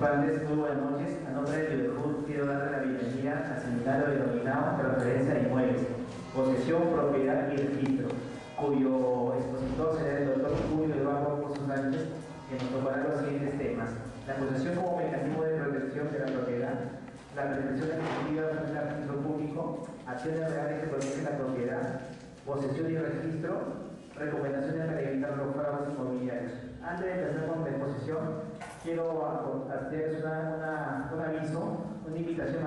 participantes, muy buenas noches. A nombre de Liverpool quiero darle la bienvenida al seminario denominado Transferencia de Inmuebles, Posesión, Propiedad y Registro, cuyo expositor será el doctor Julio Eduardo Pozo Sánchez, que nos tocará los siguientes temas: la posesión como mecanismo de protección de la propiedad, la prescripción ejecutiva frente al registro público, acciones reales que protegen la propiedad, posesión y registro, recomendaciones para evitar los fraudes inmobiliarios. Antes de empezar con la exposición, quiero hacerles un aviso, una invitación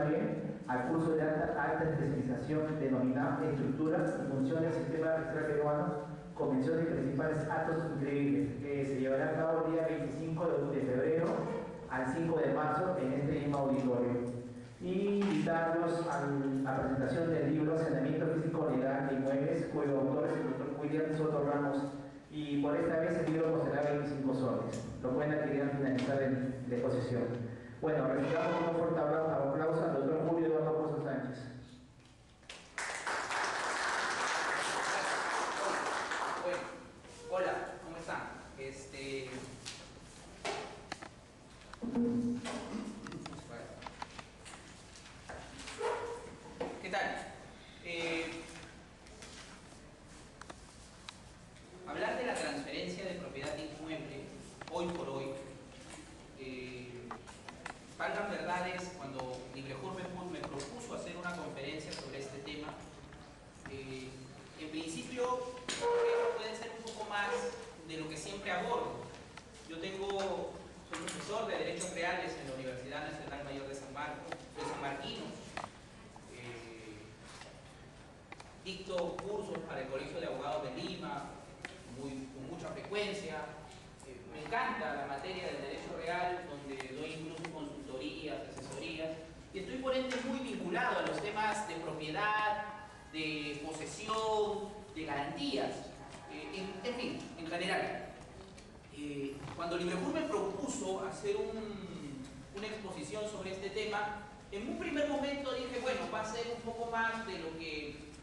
al curso de alta especialización denominado Estructuras y Funciones del Sistema Registral Peruano, Convenciones y Principales Actos Inscribibles, que se llevará a cabo el día 25 de febrero al 5 de marzo en este mismo auditorio. Y invitarlos a la presentación del libro Saneamiento Físico Legal de Inmuebles, cuyo autor es el doctor William Soto Ramos, y por esta vez el libro costará 25 soles. Lo pueden adquirir al finalizar la exposición. Bueno, recibamos un fuerte aplauso al doctor Julio Eduardo Pozo Sánchez. Bueno, hola, ¿cómo están? ¿Qué tal? Hablar de la transferencia de propiedad inmueble, hoy por hoy, valgan verdades, cuando Librejur me propuso hacer una conferencia sobre este tema, en principio puede ser un poco más de lo que siempre abordo. Yo soy profesor de Derechos Reales en la Universidad Nacional Mayor de San Marcos, soy sanmarquino. Dicto cursos para el Colegio de Abogados de Lima con mucha frecuencia. Me encanta la materia del derecho real, donde doy incluso consultorías, asesorías, y estoy por ende muy vinculado a los temas de propiedad, de posesión, de garantías, en fin, en general. Cuando Librejur me propuso hacer una exposición sobre este tema, en un primer momento dije, bueno, va a ser un poco más de lo que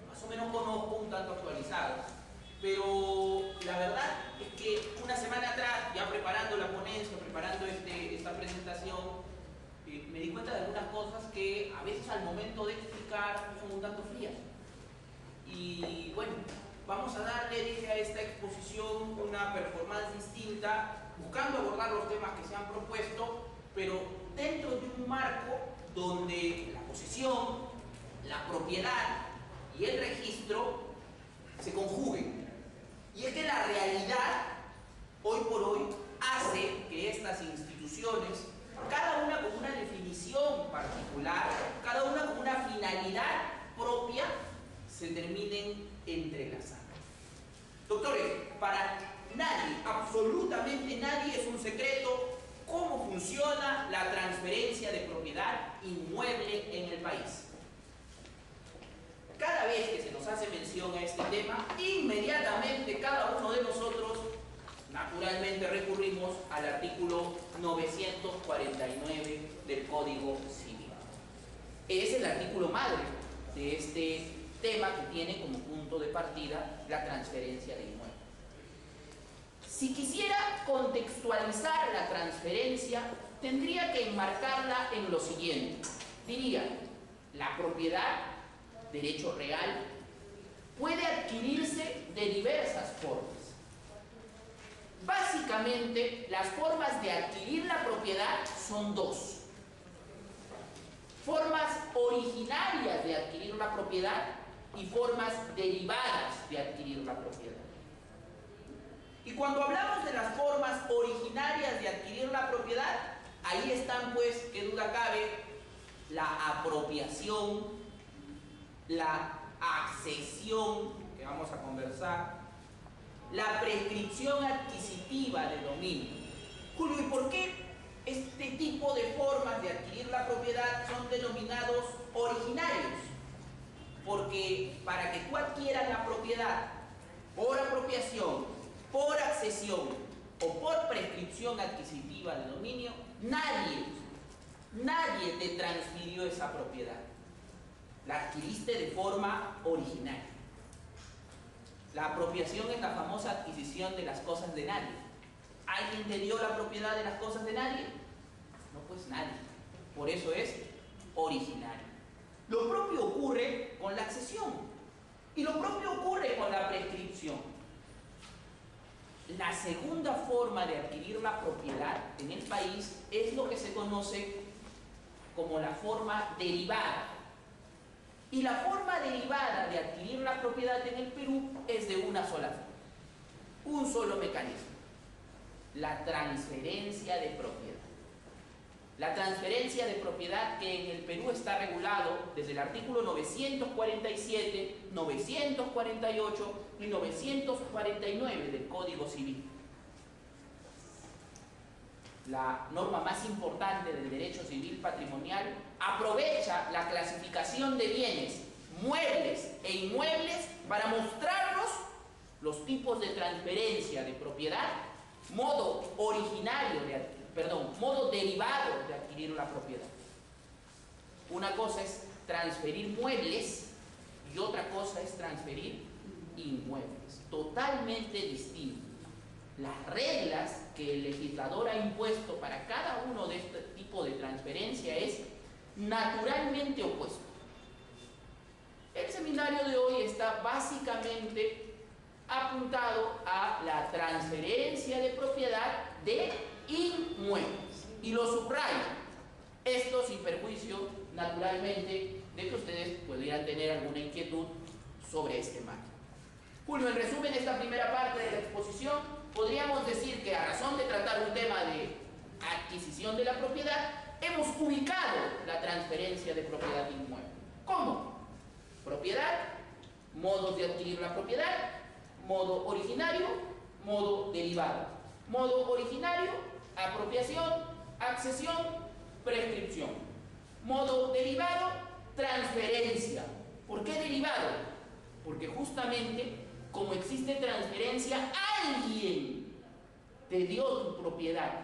más o menos conozco, un tanto actualizado. Pero la verdad es que una semana atrás, ya preparando la ponencia, preparando esta presentación, me di cuenta de algunas cosas que a veces al momento de explicar son un tanto frías. Y bueno, vamos a darle, dije, a esta exposición una performance distinta, buscando abordar los temas que se han propuesto, pero dentro de un marco donde la posesión, la propiedad y el registro se conjuguen. Y es que la realidad, hoy por hoy, hace que estas instituciones, cada una con una definición particular, cada una con una finalidad propia, se terminen entrelazando. Doctores, para nadie, absolutamente nadie, es un secreto cómo funciona la transferencia de propiedad inmueble en el país. Cada vez que se nos hace mención a este tema, inmediatamente cada uno de nosotros, naturalmente, recurrimos al artículo 949 del Código Civil. Es el artículo madre de este tema que tiene como punto de partida la transferencia de inmuebles. Si quisiera contextualizar la transferencia, tendría que enmarcarla en lo siguiente. Diría, la propiedad, derecho real, puede adquirirse de diversas formas. Básicamente, las formas de adquirir la propiedad son dos. Formas originarias de adquirir la propiedad y formas derivadas de adquirir la propiedad. Y cuando hablamos de las formas originarias de adquirir la propiedad, ahí están, pues, qué duda cabe, la apropiación, la accesión, que vamos a conversar, la prescripción adquisitiva de dominio. Julio, ¿y por qué este tipo de formas de adquirir la propiedad son denominados originarios? Porque para que tú adquieras la propiedad por apropiación, por accesión o por prescripción adquisitiva de dominio, nadie te transfirió esa propiedad. La adquiriste de forma originaria. La apropiación es la famosa adquisición de las cosas de nadie. ¿Alguien te dio la propiedad de las cosas de nadie? por eso es originario. Lo propio ocurre con la accesión y lo propio ocurre con la prescripción. La segunda forma de adquirir la propiedad en el país es lo que se conoce como la forma derivada. Y la forma derivada de adquirir la propiedad en el Perú es de una sola forma, un solo mecanismo: la transferencia de propiedad. La transferencia de propiedad que en el Perú está regulado desde el artículo 947, 948 y 949 del Código Civil. La norma más importante del derecho civil patrimonial aprovecha la clasificación de bienes, muebles e inmuebles para mostrarnos los tipos de transferencia de propiedad, modo derivado de adquirir la propiedad. Una cosa es transferir muebles y otra cosa es transferir inmuebles, totalmente distintos. Las reglas que el legislador ha impuesto para cada uno de este tipo de transferencia es naturalmente opuesto. El seminario de hoy está básicamente apuntado a la transferencia de propiedad de inmuebles. Y lo subrayo, esto sin perjuicio, naturalmente, de que ustedes pudieran tener alguna inquietud sobre este tema. Julio, en resumen, esta primera parte de la exposición, podríamos decir que a razón de tratar un tema de adquisición de la propiedad, hemos ubicado la transferencia de propiedad inmueble. ¿Cómo? Propiedad, modos de adquirir la propiedad, modo originario, modo derivado. Modo originario, apropiación, accesión, prescripción. Modo derivado, transferencia. ¿Por qué derivado? Porque justamente, como existe transferencia, alguien te dio tu propiedad,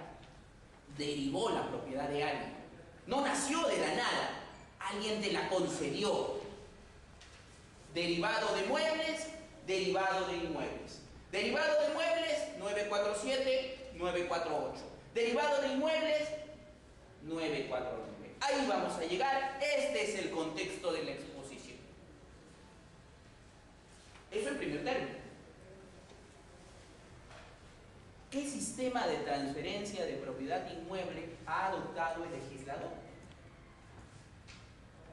derivó la propiedad de alguien. No nació de la nada, alguien te la concedió. Derivado de muebles, derivado de inmuebles. Derivado de muebles, 947, 948. Derivado de inmuebles, 949. Ahí vamos a llegar. Este es el contexto de la exposición. Eso en primer término. ¿Qué sistema de transferencia de propiedad inmueble ha adoptado el legislador?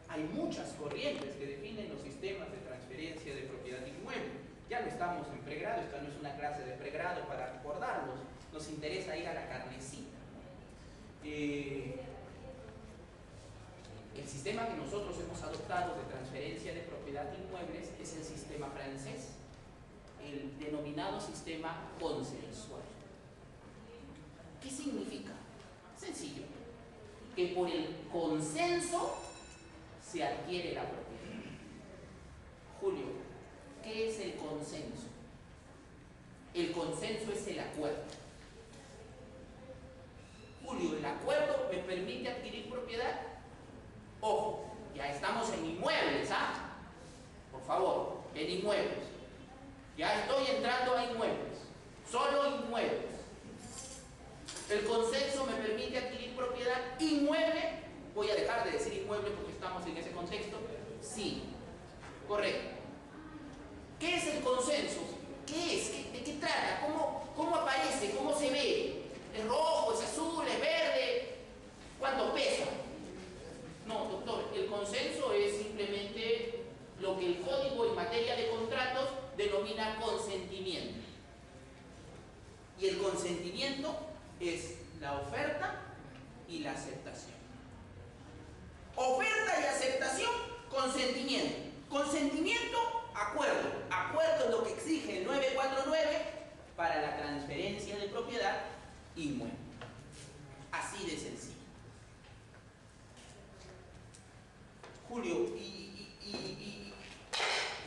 Hay muchas corrientes que definen los sistemas de transferencia de propiedad inmueble. Ya no estamos en pregrado, esta no es una clase de pregrado para recordarlos. Nos interesa ir a la carnecita. El sistema que nosotros hemos adoptado de transferencia de propiedad inmuebles es el sistema francés, el denominado sistema consensual. ¿Qué significa? Sencillo, que por el consenso se adquiere la propiedad. Julio, ¿qué es el consenso? El consenso es el acuerdo. Julio, ¿el acuerdo me permite adquirir propiedad? Ojo, ya estamos en inmuebles, ¿ah? Por favor, en inmuebles. Ya estoy entrando a inmuebles. Solo inmuebles. El consenso me permite adquirir propiedad inmueble. Voy a dejar de decir inmueble porque estamos en ese contexto. Sí, correcto. ¿Qué es el consenso? ¿Qué es? ¿De qué trata? ¿Cómo aparece? ¿Cómo se ve? ¿Es rojo? ¿Es azul? ¿Es verde? ¿Cuánto pesa? No, doctor, el consenso es simplemente lo que el código en materia de contratos denomina consentimiento. Y el consentimiento es la oferta y la aceptación. Oferta y aceptación, consentimiento. Consentimiento, acuerdo. Acuerdo es lo que exige el 949 para la transferencia de propiedad inmueble. Así de sencillo. Julio,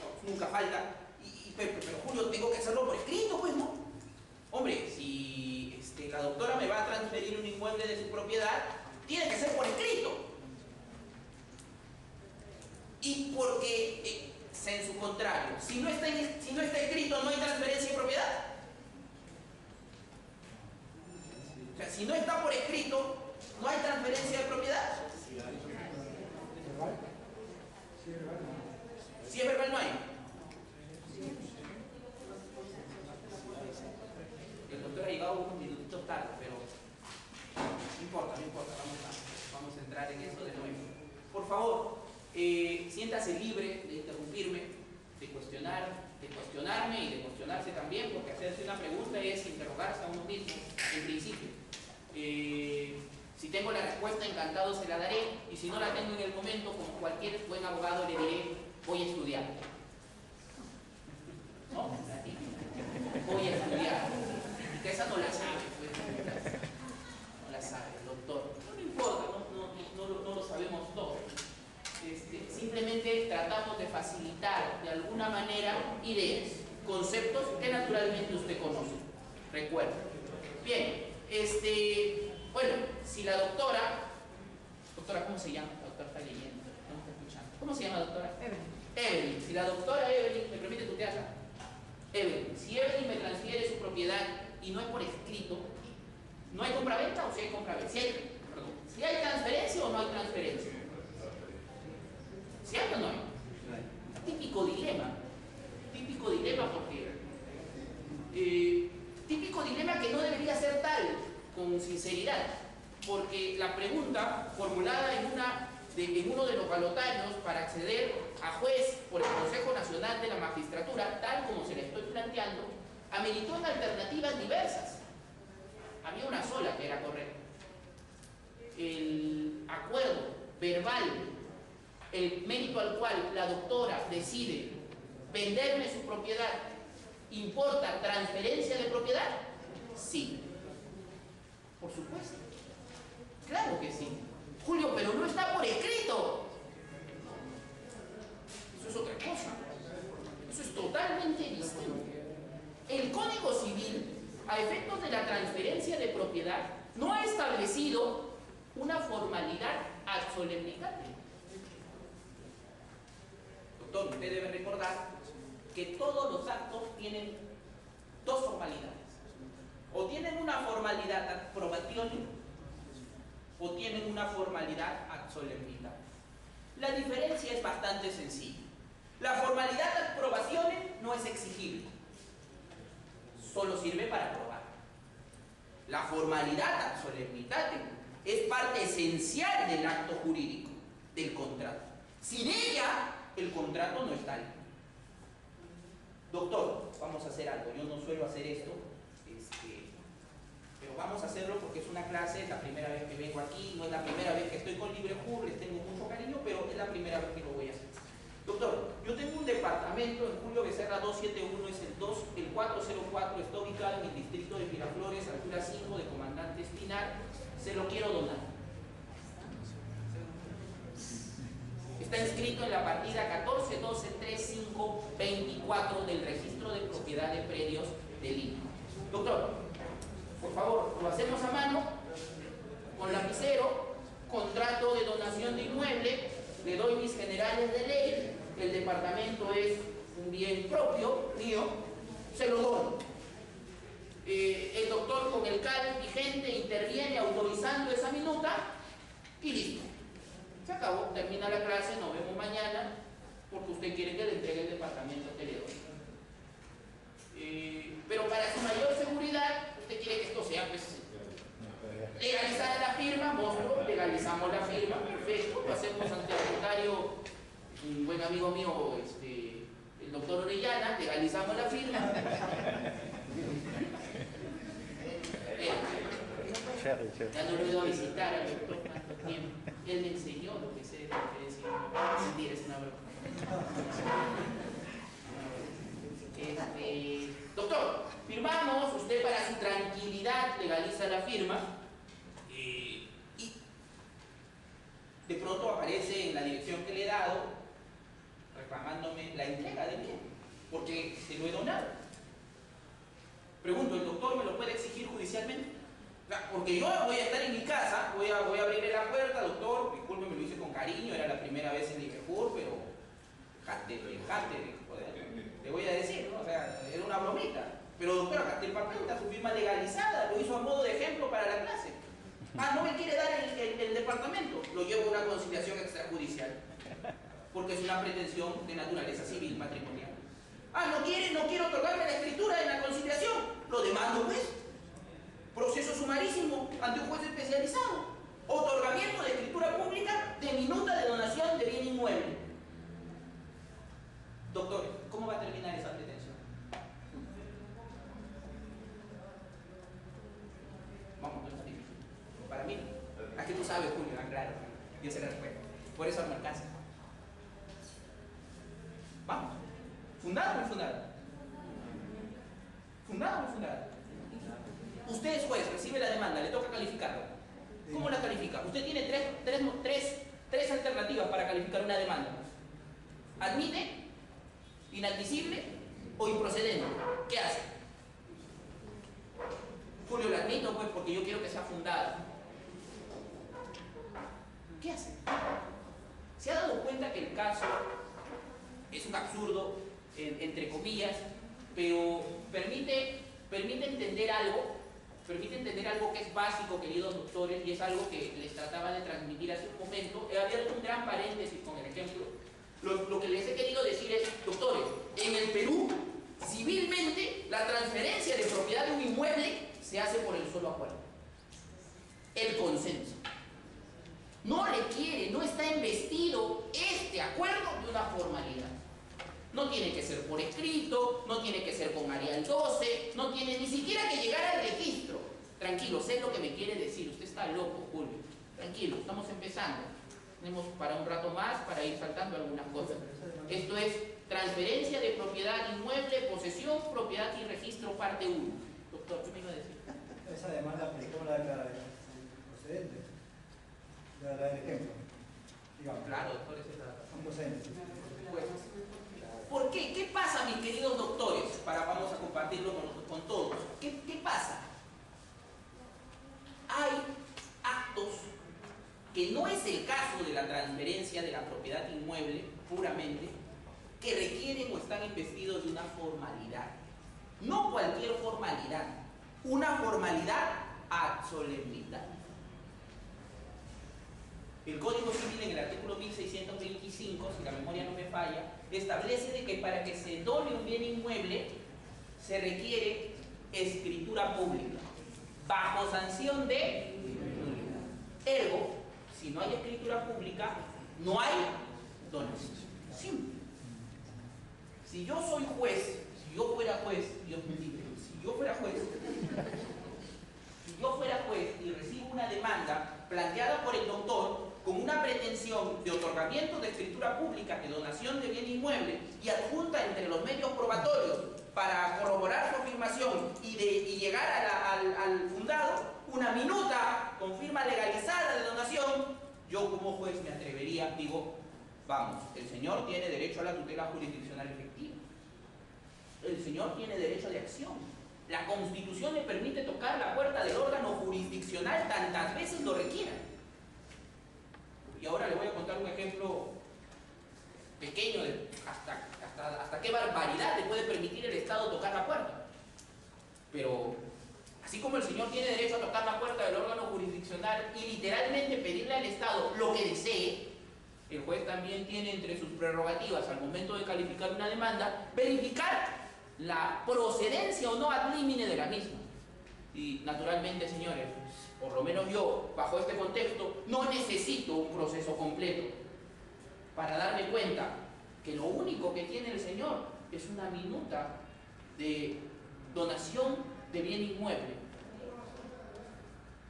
no, nunca falta. Pero Julio, tengo que hacerlo por escrito, pues, ¿no? Hombre, si la doctora me va a transferir un inmueble de su propiedad, tiene que ser por escrito. Y porque, en su contrario, si no está escrito, no hay transferencia de propiedad. O sea, si no está por escrito, no hay transferencia de propiedad. en eso de nuevo. Por favor, siéntase libre de interrumpirme, de cuestionarme y de cuestionarse también, porque hacerse una pregunta es interrogarse a uno mismo, en principio. Si tengo la respuesta, encantado se la daré, y si no la tengo en el momento, como cualquier buen abogado le diré, voy a estudiar. ¿No? Voy a estudiar. Y que esa no la sabe, pues. No la sabe, doctor. No me importa, no lo sabemos todos. Simplemente tratamos de facilitar de alguna manera ideas, conceptos que naturalmente usted conoce. Recuerda. Bien, bueno, si la doctora, ¿cómo se llama? La doctora está leyendo, no está escuchando. ¿Cómo se llama, doctora? Evelyn. Si la doctora Evelyn, ¿me permite tutearla? Evelyn, si Evelyn me transfiere su propiedad y no es por escrito, ¿no hay compraventa o si hay compraventa? Si hay transferencia o no hay transferencia. ¿Si hay o no hay? Típico dilema porque típico dilema que no debería ser tal, con sinceridad, porque la pregunta formulada en uno de los balotarios para acceder a juez por el Consejo Nacional de la Magistratura, tal como se le estoy planteando, ameritó en alternativas diversas. Había una sola que era correcta. El acuerdo verbal, el mérito al cual la doctora decide venderme su propiedad, ¿importa transferencia de propiedad? Sí. Por supuesto. Claro que sí. Julio, pero no está por escrito. Eso es otra cosa. Eso es totalmente distinto. El Código Civil, a efectos de la transferencia de propiedad, no ha establecido una formalidad ad solemnitate. Doctor, usted debe recordar que todos los actos tienen dos formalidades. O tienen una formalidad ad probatione o tienen una formalidad ad solemnitate. La diferencia es bastante sencilla. La formalidad ad probatione no es exigible, solo sirve para probar. La formalidad ad solemnitate es parte esencial del acto jurídico, del contrato. Sin ella, el contrato no está ahí. Doctor, vamos a hacer algo. Yo no suelo hacer esto, pero vamos a hacerlo porque es una clase, es la primera vez que vengo aquí, no es la primera vez que estoy con LibreJur, les tengo mucho cariño, pero es la primera vez que lo voy a hacer. Doctor, yo tengo un departamento en Julio Becerra 271, es el 404, está ubicado en el distrito de Miraflores, altura 5 de Comandante Espinar. Se lo quiero donar. Está inscrito en la partida 14.12.3.5.24 del registro de propiedad de predios de Lima. Doctor, por favor, lo hacemos a mano, con lapicero, contrato de donación de inmueble, le doy mis generales de ley, el departamento es un bien propio, mío, se lo dono. El doctor con el CAL vigente interviene autorizando esa minuta y listo. Se acabó, termina la clase, nos vemos mañana, porque usted quiere que le entregue el departamento que le doy. Pero para su mayor seguridad, usted quiere que esto sea pues, legalizada la firma, monstruo, legalizamos la firma, perfecto, lo hacemos ante el notario, un buen amigo mío, el doctor Orellana, legalizamos la firma. Ya no lo he ido a visitar al doctor tanto tiempo. Él me enseñó lo que sé de transferencia. Sentir, es una broma. Doctor, firmamos, usted para su tranquilidad legaliza la firma y de pronto aparece en la dirección que le he dado reclamándome la entrega del bien, porque se lo he donado. Pregunto, ¿el doctor me lo puede exigir judicialmente? Porque yo voy a estar en mi casa, voy a abrirle la puerta, doctor, disculpe, me lo hice con cariño, era la primera vez en LibreJur, pero le voy a decir, ¿no? O sea, era una bromita. Pero doctor, acá está el papel, está su firma legalizada, lo hizo a modo de ejemplo para la clase. Ah, no me quiere dar el departamento, lo llevo a una conciliación extrajudicial, porque es una pretensión de naturaleza civil matrimonial. Ah, no quiere otorgarme la escritura en la conciliación, lo demando pues. Proceso sumarísimo ante un juez especializado. Otorgamiento de escritura pública ¿A qué tú sabes, Julio? Ah, claro, yo sé la respuesta. Por eso no alcanza. Vamos. ¿Fundado o no fundado? ¿Fundado o no fundado? Usted es juez, recibe la demanda, le toca calificarla. ¿Cómo la califica? Usted tiene tres alternativas para calificar una demanda. ¿Admite, inadmisible o improcedente? ¿Qué hace? Julio, la admito pues porque yo quiero que sea fundada. ¿Qué hace? ¿Se ha dado cuenta que el caso es un absurdo, entre comillas, pero permite entender algo que es básico, queridos doctores, y es algo que les trataba de transmitir hace un momento? He abierto un gran paréntesis con el ejemplo. Lo que les he querido decir es, doctores, en el Perú, civilmente, la transferencia de propiedad de un inmueble se hace por el solo acuerdo. El consenso. No requiere, no está investido este acuerdo de una formalidad. No tiene que ser por escrito, no tiene que ser con Arial 12, no tiene ni siquiera que llegar al registro. Tranquilo, sé lo que me quiere decir. Usted está loco, Julio. Tranquilo, estamos empezando. Tenemos para un rato más para ir saltando algunas cosas. Esto es transferencia de propiedad inmueble, posesión, propiedad y registro, parte 1. Doctor, ¿qué me iba a decir? Esa demanda aplicó la procedente. La del ejemplo. Digamos. Claro, doctor, ese es Son procedentes. pues, ¿por qué? ¿Qué pasa, mis queridos doctores? Vamos a compartirlo con todos. ¿Qué pasa? Hay actos que no es el caso de la transferencia de la propiedad inmueble puramente, que requieren o están investidos de una formalidad. No cualquier formalidad, una formalidad ad solemnidad. El Código Civil, en el artículo 1625, si la memoria no me falla, establece de que para que se done un bien inmueble se requiere escritura pública, bajo sanción de nulidad. Ergo, si no hay escritura pública, no hay donación. Simple. Si yo soy juez, si yo fuera juez, Dios me libre, si yo fuera juez y recibo una demanda planteada por el doctor con una pretensión de otorgamiento de escritura pública, de donación de bien inmueble y adjunta entre los medios probatorios para corroborar su afirmación y llegar al fundado una minuta con firma legalizada de donación, yo como juez me atrevería, digo, vamos, el señor tiene derecho a la tutela jurisdiccional efectiva. El señor tiene derecho de acción. La Constitución le permite tocar la puerta del órgano jurisdiccional tantas veces lo requiera. Y ahora le voy a contar un ejemplo pequeño de hasta qué barbaridad le puede permitir el Estado tocar la puerta. Pero así como el señor tiene derecho a tocar la puerta del órgano jurisdiccional y literalmente pedirle al Estado lo que desee, el juez también tiene entre sus prerrogativas al momento de calificar una demanda, verificar la procedencia o no ad limine de la misma. Y naturalmente, señores, por lo menos yo, bajo este contexto, no necesito un proceso completo para darme cuenta que lo único que tiene el señor es una minuta de donación de bien inmueble.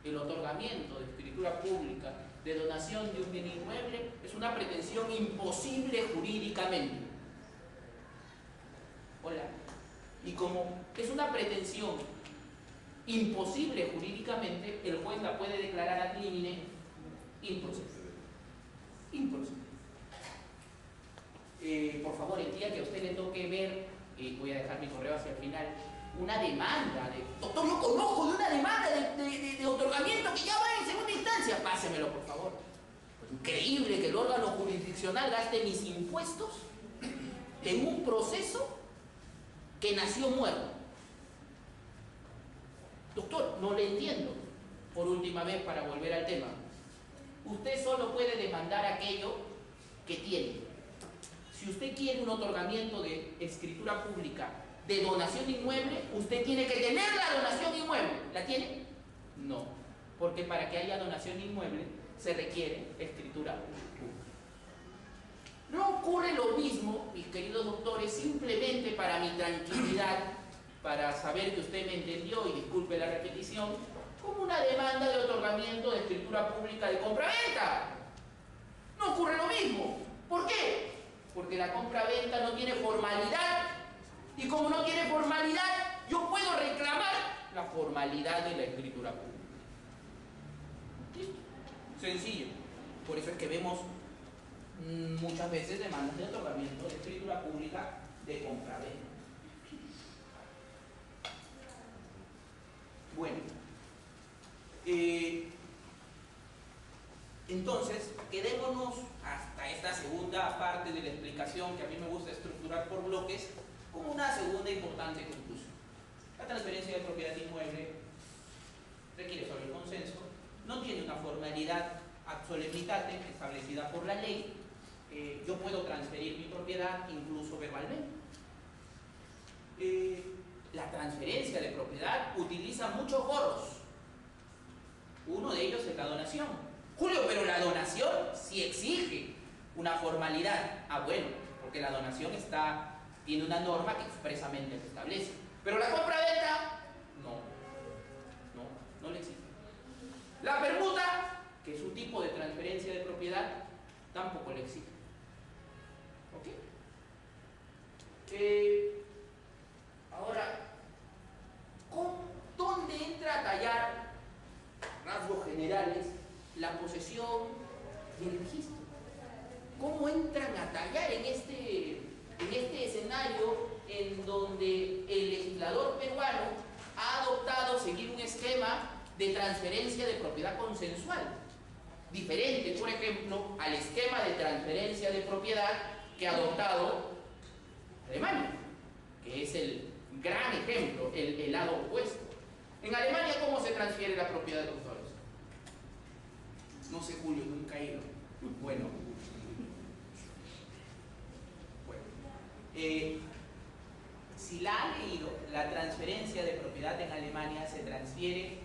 El otorgamiento de escritura pública de donación de un bien inmueble es una pretensión imposible jurídicamente. Hola. Y como es una pretensión imposible jurídicamente, el juez la puede declarar ad limine improcedente. Por favor, el día que a usted le toque ver, voy a dejar mi correo hacia el final, una demanda de... Doctor, yo conozco de una demanda de otorgamiento que ya va en segunda instancia. Pásemelo, por favor. Pues increíble que el órgano jurisdiccional gaste mis impuestos en un proceso que nació muerto. Doctor, no le entiendo. Por última vez, para volver al tema. Usted solo puede demandar aquello que tiene. Si usted quiere un otorgamiento de escritura pública de donación inmueble, usted tiene que tener la donación inmueble. ¿La tiene? No. Porque para que haya donación inmueble se requiere escritura pública. No ocurre lo mismo, mis queridos doctores, simplemente para mi tranquilidad, para saber que usted me entendió y disculpe la repetición, como una demanda de otorgamiento de escritura pública de compraventa. No ocurre lo mismo. ¿Por qué? Porque la compraventa no tiene formalidad. Y como no tiene formalidad, yo puedo reclamar la formalidad de la escritura pública. ¿Listo? Sencillo. Por eso es que vemos muchas veces demandas de otorgamiento de escritura pública de compraventa. Bueno, entonces, quedémonos hasta esta segunda parte de la explicación, que a mí me gusta estructurar por bloques, como una segunda importante conclusión. La transferencia de propiedad inmueble requiere sobre el consenso, no tiene una formalidad ad solemnitate establecida por la ley. Yo puedo transferir mi propiedad incluso verbalmente. La transferencia de propiedad utiliza muchos foros. Uno de ellos es la donación. Julio, pero la donación sí exige una formalidad. Ah, bueno, porque la donación tiene una norma que expresamente se establece. Pero la compraventa, no le exige. La permuta, que es un tipo de transferencia de propiedad, tampoco le exige. ¿Ok? Ahora, ¿dónde entra a tallar, rasgos generales, la posesión y el registro? ¿Cómo entran a tallar en este escenario en donde el legislador peruano ha adoptado seguir un esquema de transferencia de propiedad consensual? Diferente, por ejemplo, al esquema de transferencia de propiedad que ha adoptado Alemania, que es el gran ejemplo, el lado opuesto. En Alemania, ¿cómo se transfiere la propiedad de los autores? No sé, Julio, nunca he ido. Bueno. Si la ha leído, la transferencia de propiedad en Alemania se transfiere,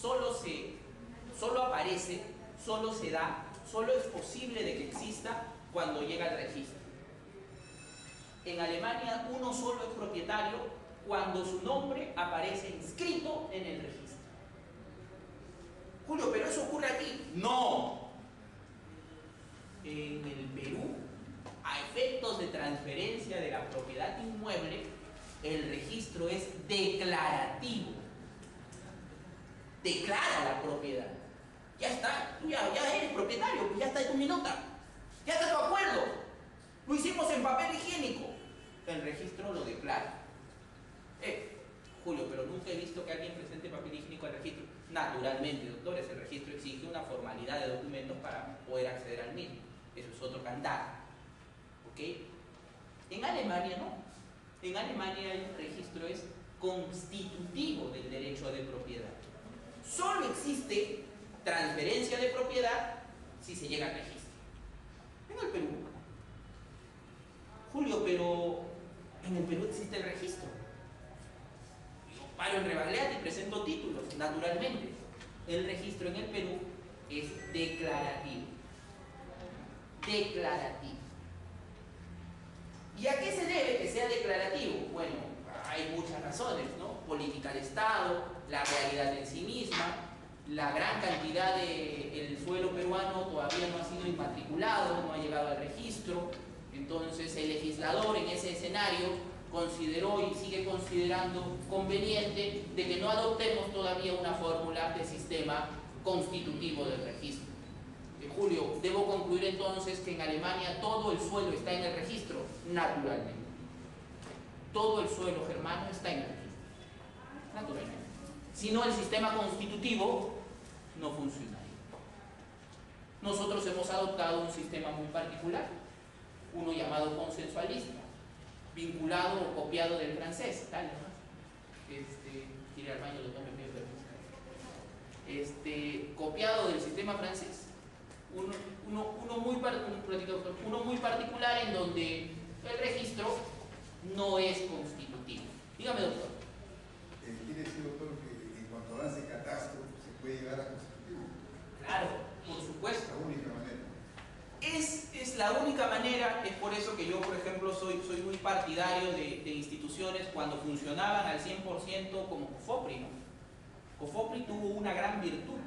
solo aparece, solo se da, solo es posible de que exista cuando llega al registro. En Alemania uno solo es propietario cuando su nombre aparece inscrito en el registro. Julio, ¿pero eso ocurre aquí? No. En el Perú, a efectos de transferencia de la propiedad inmueble, el registro es declarativo. Declara la propiedad. Ya está, tú ya eres propietario, ya está tu minuta, ya está tu acuerdo. Lo hicimos en papel higiénico. El registro lo declara. Julio, pero nunca he visto que alguien presente papel higiénico al registro. Naturalmente, doctores, el registro exige una formalidad de documentos para poder acceder al mismo. Eso es otro cantar. ¿Ok? En Alemania no. En Alemania el registro es constitutivo del derecho de propiedad. Solo existe transferencia de propiedad si se llega al registro. En el Perú. Julio, pero en el Perú existe el registro. Yo paro en Rebagliati y presento títulos, naturalmente. El registro en el Perú es declarativo. Declarativo. ¿Y a qué se debe que sea declarativo? Bueno, hay muchas razones, ¿no? Política del Estado, la realidad en sí misma, la gran cantidad del suelo peruano todavía no ha sido inmatriculado, no ha llegado al registro. Entonces el legislador en ese escenario consideró y sigue considerando conveniente de que no adoptemos todavía una fórmula de sistema constitutivo del registro. Julio, debo concluir entonces que en Alemania todo el suelo está en el registro, naturalmente. Todo el suelo germano está en el registro, naturalmente. Si no, el sistema constitutivo no funcionaría. Nosotros hemos adoptado un sistema muy particular, uno llamado consensualista, vinculado o copiado del francés, tal, ¿no? Quiere al baño, lo tome medio permiso. Copiado del sistema francés, uno muy particular en donde el registro no es constitutivo. Dígame, doctor. ¿Quiere decir, doctor, que en cuanto avance el catastro se puede llegar a constitutivo? Claro, por supuesto. La única manera. Es la única manera. Es por eso que yo, por ejemplo, soy muy partidario de instituciones cuando funcionaban al 100% como FOPRI, ¿no? COFOPRI tuvo una gran virtud.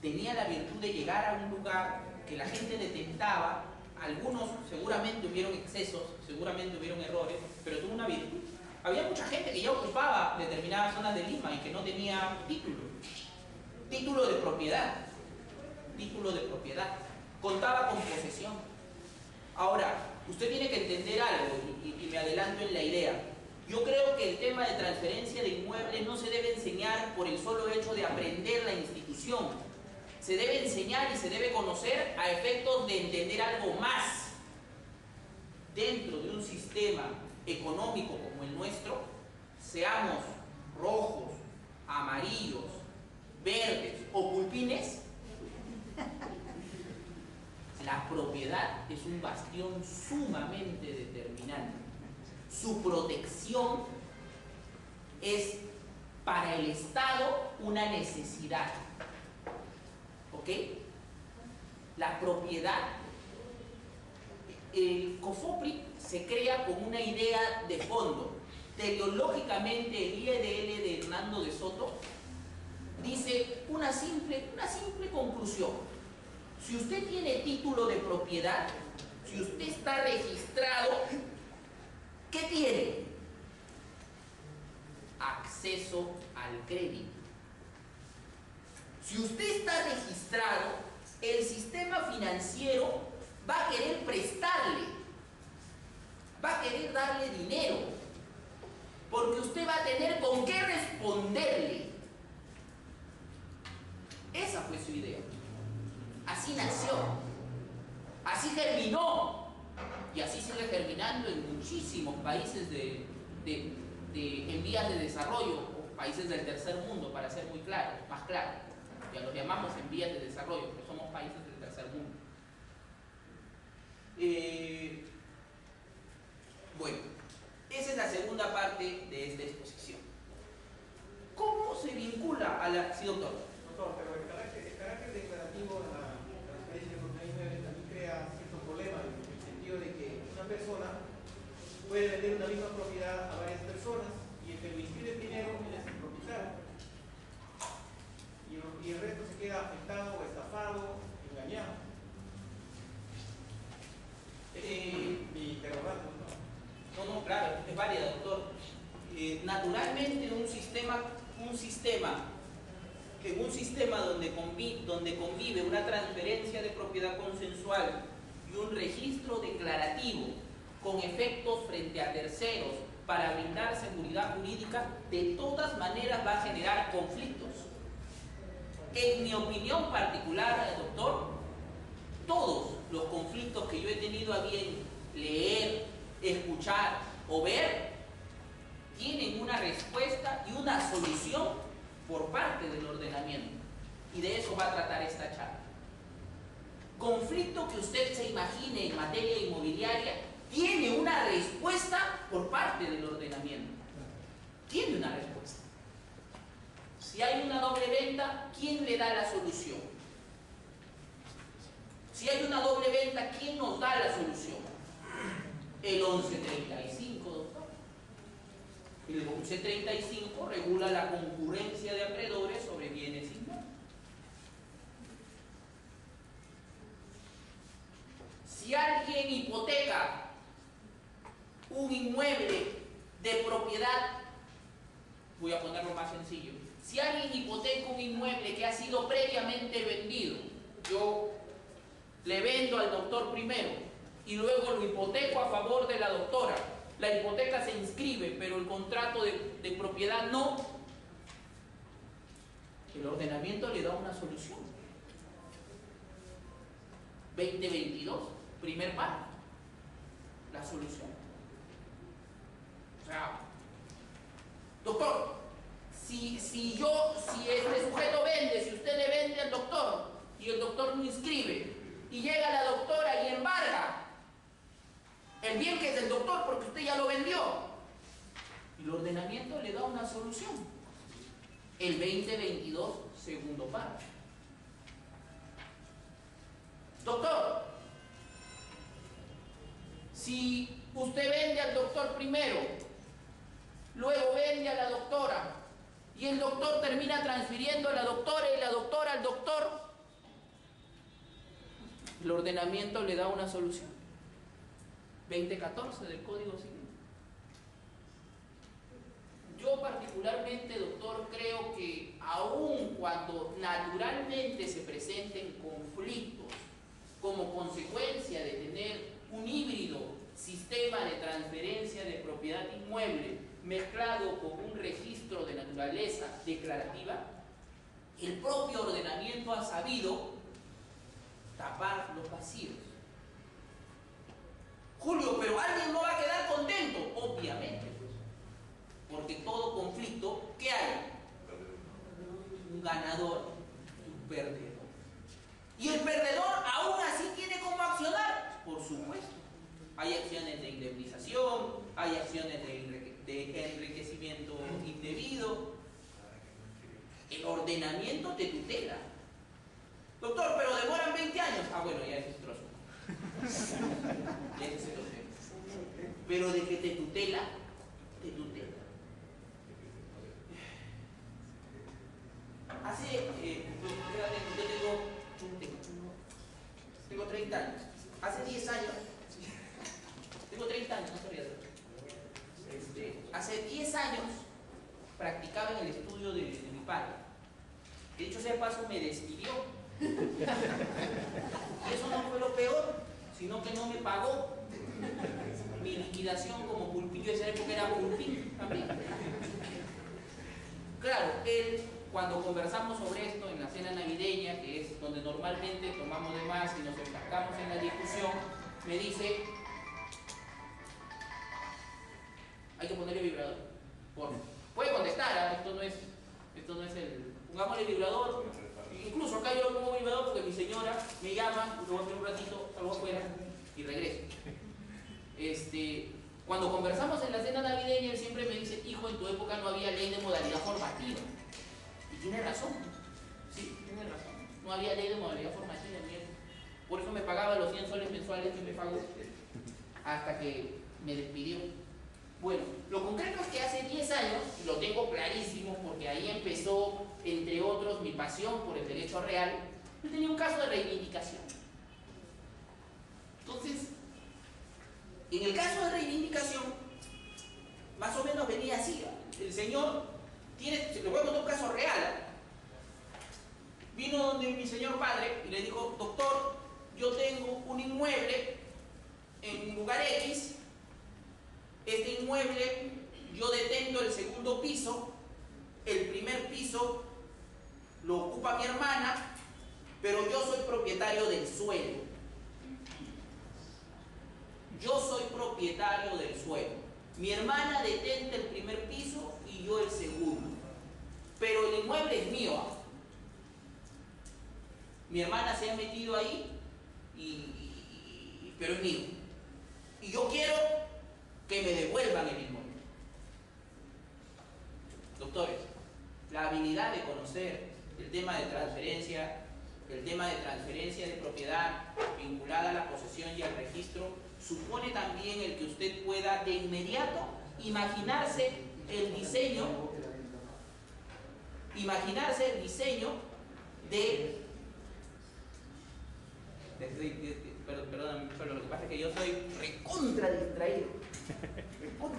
Tenía la virtud de llegar a un lugar que la gente detestaba. Algunos seguramente hubieron excesos, seguramente hubieron errores, pero tuvo una virtud. Había mucha gente que ya ocupaba determinadas zonas de Lima y que no tenía título de propiedad, contaba con posesión. Ahora, usted tiene que entender algo, y me adelanto en la idea. Yo creo que el tema de transferencia de inmuebles no se debe enseñar por el solo hecho de aprender la institución. Se debe enseñar y se debe conocer a efectos de entender algo más. Dentro de un sistema económico como el nuestro, seamos rojos, amarillos, verdes o pulpines, la propiedad es un bastión sumamente determinante. Su protección es para el Estado una necesidad. ¿Ok? La propiedad, el COFOPRI se crea con una idea de fondo. Teleológicamente, el IEDL de Hernando de Soto dice una simple conclusión. Si usted tiene título de propiedad, si usted está registrado, ¿qué tiene? Acceso al crédito. Si usted está registrado, el sistema financiero va a querer prestarle, va a querer darle dinero, porque usted va a tener con qué responderle. Esa fue su idea. Así nació, así germinó, y así sigue germinando en muchísimos países en vías de desarrollo, o países del tercer mundo, para ser muy claro, más claro. Ya los llamamos en vías de desarrollo, pero somos países del tercer mundo. Bueno, esa es la segunda parte de esta exposición. ¿Cómo se vincula a la... Sí, doctor. Doctor, pero el carácter declarativo de la transferencia de propiedad inmueble también crea ciertos problemas, en el sentido de que una persona puede vender una misma propiedad a varias personas y el que lo inscribe primero es el propietario. Y el resto se queda afectado o estafado, engañado. Mi interrogante, ¿no? No, claro, es válida, doctor. Naturalmente en un sistema donde convive una transferencia de propiedad consensual y un registro declarativo con efectos frente a terceros para brindar seguridad jurídica, de todas maneras va a generar conflictos. En mi opinión particular, doctor, todos los conflictos que yo he tenido a bien leer, escuchar o ver, tienen una respuesta y una solución por parte del ordenamiento. Y de eso va a tratar esta charla. Conflicto que usted se imagine en materia inmobiliaria tiene una respuesta por parte del ordenamiento. Tiene una respuesta. Si hay una doble venta, ¿quién le da la solución? Si hay una doble venta, ¿quién nos da la solución? El 1135, doctor. El 1135 regula la concurrencia de acreedores sobre bienes inmuebles. Si alguien hipoteca un inmueble de propiedad, voy a ponerlo más sencillo. Si alguien hipoteca un inmueble que ha sido previamente vendido, yo le vendo al doctor primero y luego lo hipoteco a favor de la doctora. La hipoteca se inscribe, pero el contrato de propiedad no. El ordenamiento le da una solución. 2022, primer párrafo. La solución. O sea, doctor, si este sujeto vende, si usted le vende al doctor y el doctor no inscribe y llega la doctora y embarga el bien que es del doctor porque usted ya lo vendió, el ordenamiento le da una solución. El 2022, segundo párrafo. Doctor, si usted vende al doctor primero luego vende a la doctora, y el doctor termina transfiriendo a la doctora y la doctora al doctor. El ordenamiento le da una solución. 2014 del Código Civil. Yo particularmente, doctor, creo que aun cuando naturalmente se presenten conflictos como consecuencia de tener un híbrido sistema de transferencia de propiedad inmueble mezclado con un registro de naturaleza declarativa, el propio ordenamiento ha sabido tapar los vacíos. Julio, pero alguien no va a quedar contento, obviamente, pues, porque todo conflicto, ¿qué hay? Un ganador y un perdedor. ¿Y el perdedor aún así tiene cómo accionar? Por supuesto. Hay acciones de indemnización, hay acciones de enriquecimiento indebido. El ordenamiento te tutela. Doctor, pero demoran 20 años. Ah, bueno, ya ese es otro asunto. Ya ese es otro tema. Pero de que te tutela, te tutela. Tengo 30 años. Hace 10 años, tengo 30 años, no sabía eso. Hace 10 años practicaba en el estudio de mi padre. De hecho, ese paso me despidió. Y eso no fue lo peor, sino que no me pagó mi liquidación como pulpín. Esa época era pulpín también. Claro, él, cuando conversamos sobre esto en la cena navideña, que es donde normalmente tomamos de más y nos enfrascamos en la discusión, me dice: hay que ponerle vibrador. Puede contestar, ¿eh? Esto no es el... Pongámosle vibrador. Incluso acá yo lo pongo vibrador porque mi señora me llama, lo voy a hacer un ratito, salgo afuera y regreso. Cuando conversamos en la cena navideña, él siempre me dice: hijo, en tu época no había ley de modalidad formativa. Y tiene razón. Sí, tiene razón. No había ley de modalidad formativa en mi época. Por eso me pagaba los 100 soles mensuales que me pagó hasta que me despidió. Bueno, lo concreto es que hace 10 años, y lo tengo clarísimo porque ahí empezó, entre otros, mi pasión por el derecho real, yo tenía un caso de reivindicación. Entonces, en el caso de reivindicación, más o menos venía así. El señor le voy a contar un caso real. Vino donde mi señor padre y le dijo: doctor, yo tengo un inmueble en lugar X. Este inmueble, yo detento el segundo piso, el primer piso lo ocupa mi hermana, pero yo soy propietario del suelo. Yo soy propietario del suelo. Mi hermana detenta el primer piso y yo el segundo. Pero el inmueble es mío. Mi hermana se ha metido ahí, pero es mío. Y yo quiero que me devuelvan el inmueble. Doctores, la habilidad de conocer el tema de transferencia de propiedad vinculada a la posesión y al registro supone también el que usted pueda de inmediato imaginarse el diseño de... Perdón, pero lo que pasa es que yo soy recontra distraído.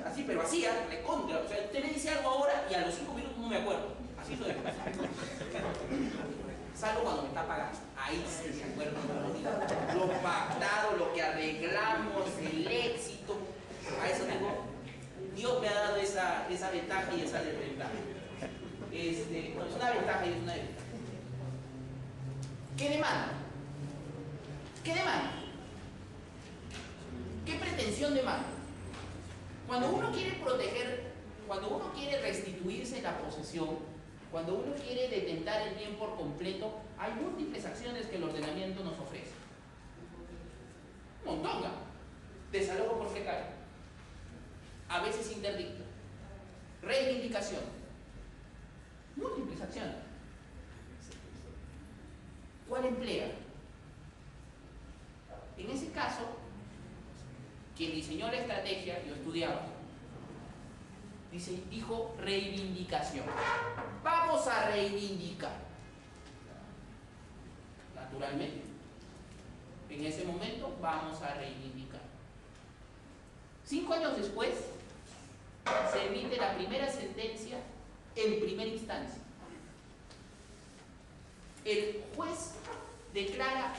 Así, pero así, recontra. O sea, usted me dice algo ahora y a los 5 minutos no me acuerdo. Así soy. Salvo cuando me está pagando. Ahí sí me acuerdo. Lo pactado, lo que arreglamos, el éxito. A eso tengo. Dios me ha dado esa ventaja y esa desventaja. Bueno, es una ventaja y es una desventaja. ¿Qué demanda? ¿Qué demanda? ¿Qué pretensión demanda? Cuando uno quiere proteger, cuando uno quiere restituirse la posesión, cuando uno quiere detentar el bien por completo, hay múltiples acciones que el ordenamiento nos ofrece. Montonga. Desalojo por precario. A veces interdicto. Reivindicación. Múltiples acciones. ¿Cuál emplea? En ese caso, quien diseñó la estrategia, yo estudiaba, dijo reivindicación. Vamos a reivindicar. Naturalmente, en ese momento vamos a reivindicar. 5 años después, se emite la primera sentencia en primera instancia. El juez declara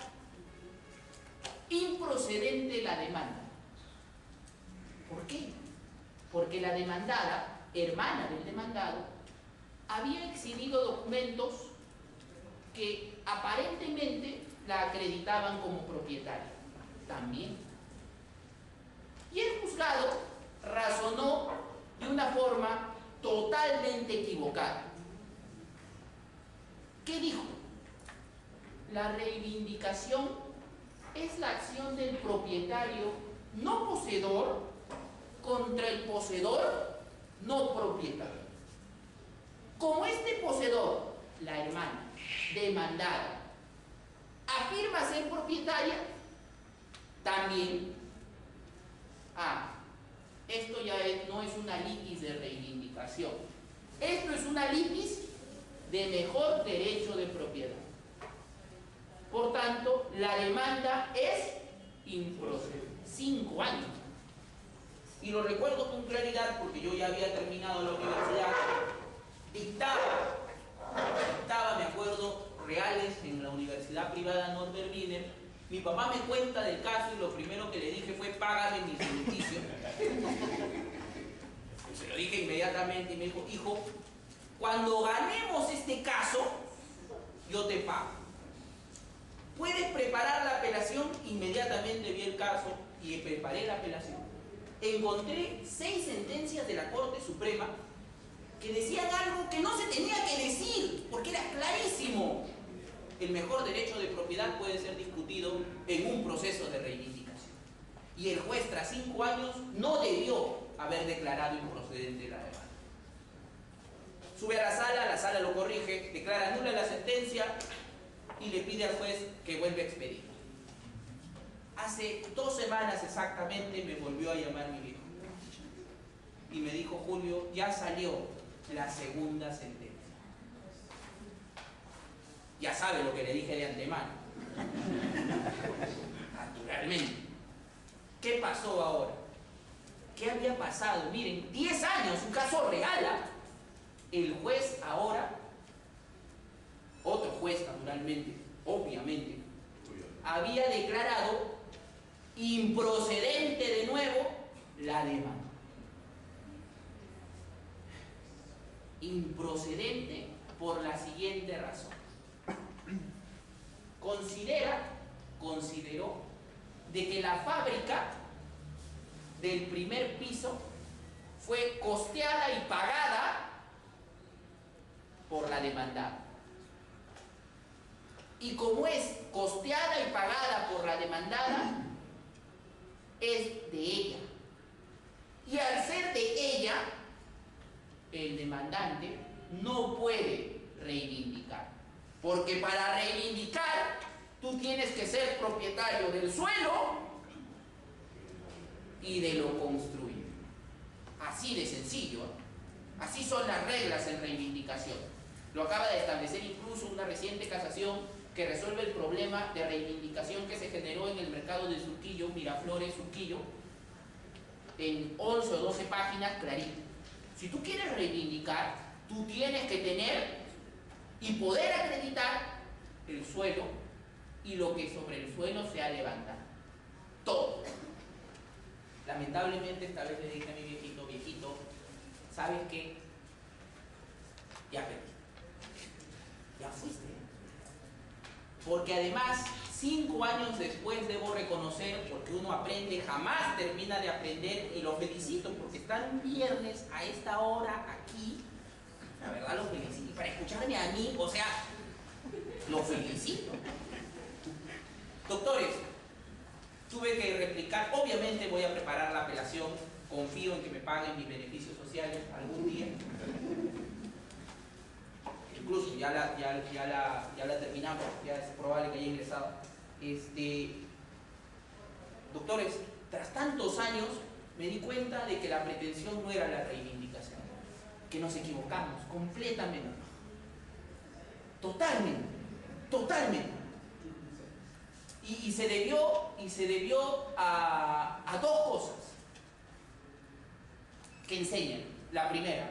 improcedente la demanda. ¿Por qué? Porque la demandada, hermana del demandado, había exhibido documentos que aparentemente la acreditaban como propietaria. También. Y el juzgado razonó de una forma totalmente equivocada. ¿Qué dijo? La reivindicación es la acción del propietario no poseedor contra el poseedor no propietario. Como este poseedor, la hermana demandada, afirma ser propietaria, también, esto ya no es una litis de reivindicación, esto es una litis de mejor derecho de propiedad. Por tanto, la demanda es improcedente. 5 años. Y lo recuerdo con claridad porque yo ya había terminado la universidad. Dictaba, me acuerdo, reales en la universidad privada Norbert Wiener. Mi papá me cuenta del caso y lo primero que le dije fue: págame mis beneficios. Se lo dije inmediatamente y me dijo: hijo, cuando ganemos este caso, yo te pago. ¿Puedes preparar la apelación? Inmediatamente vi el caso y preparé la apelación. Encontré 6 sentencias de la Corte Suprema que decían algo que no se tenía que decir, porque era clarísimo. El mejor derecho de propiedad puede ser discutido en un proceso de reivindicación. Y el juez, tras 5 años, no debió haber declarado improcedente la demanda. Sube a la sala lo corrige, declara nula la sentencia y le pide al juez que vuelva a expedir. Hace 2 semanas exactamente me volvió a llamar mi viejo y me dijo: Julio, ya salió la segunda sentencia. Ya sabe lo que le dije de antemano. Naturalmente. ¿Qué pasó ahora? ¿Qué había pasado? Miren, 10 años, un caso real. El juez ahora, otro juez naturalmente, obviamente, había declarado improcedente de nuevo la demanda. Improcedente por la siguiente razón. Consideró de que la fábrica del primer piso fue costeada y pagada por la demandada. Y como es costeada y pagada por la demandada, es de ella. Y al ser de ella, el demandante no puede reivindicar. Porque para reivindicar, tú tienes que ser propietario del suelo y de lo construido. Así de sencillo, ¿eh? Así son las reglas en reivindicación. Lo acaba de establecer incluso una reciente casación que resuelve el problema de reivindicación que se generó en el mercado de Surquillo, Miraflores, Surquillo, en 11 o 12 páginas, clarito. Si tú quieres reivindicar, tú tienes que tener y poder acreditar el suelo y lo que sobre el suelo se ha levantado. Todo. Lamentablemente esta vez le dije a mi viejito, ¿sabes qué? Ya perdí. Ya fuiste. Porque además, 5 años después debo reconocer, porque uno aprende, jamás termina de aprender, y lo felicito porque están un viernes a esta hora aquí. La verdad lo felicito. Y para escucharme a mí, o sea, lo felicito. Doctores, tuve que replicar, obviamente voy a preparar la apelación, confío en que me paguen mis beneficios sociales algún día. Incluso ya la terminamos, ya es probable que haya ingresado. Doctores, tras tantos años me di cuenta de que la pretensión no era la reivindicación. que nos equivocamos completamente. Totalmente. Y se debió a dos cosas que enseñan. La primera,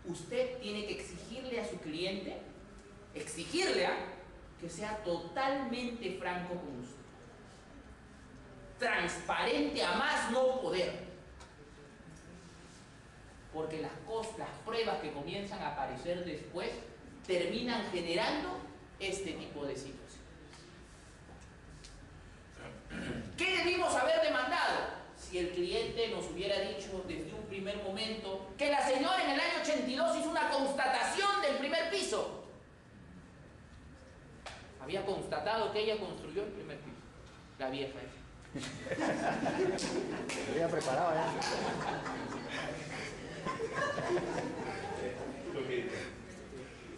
usted tiene que exigirle a su cliente, que sea totalmente franco con usted. Transparente a más no poder. Porque las pruebas que comienzan a aparecer después terminan generando este tipo de situaciones. ¿Qué debimos haber demandado? Si el cliente nos hubiera dicho desde un primer momento que la señora en el año 82 hizo una constatación del primer piso. Había constatado que ella construyó el primer piso. La vieja esa. Se había preparado ya.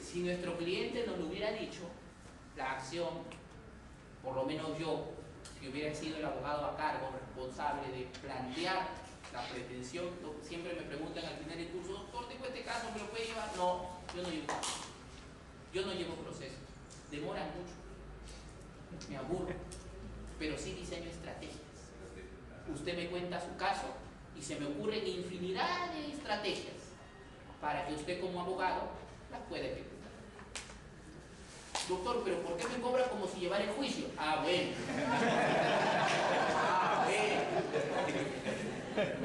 Si nuestro cliente nos lo hubiera dicho, la acción, por lo menos yo, si hubiera sido el abogado a cargo, responsable de plantear la pretensión, siempre me preguntan al final del curso, doctor, tengo este caso, ¿me lo puede llevar? No, yo no llevo proceso, demoran mucho, me aburro, pero sí diseño estrategias. Usted me cuenta su caso y se me ocurren infinidad de estrategias para que usted como abogado las pueda ejecutar. Doctor, pero ¿por qué me cobra como si llevara el juicio? Bueno.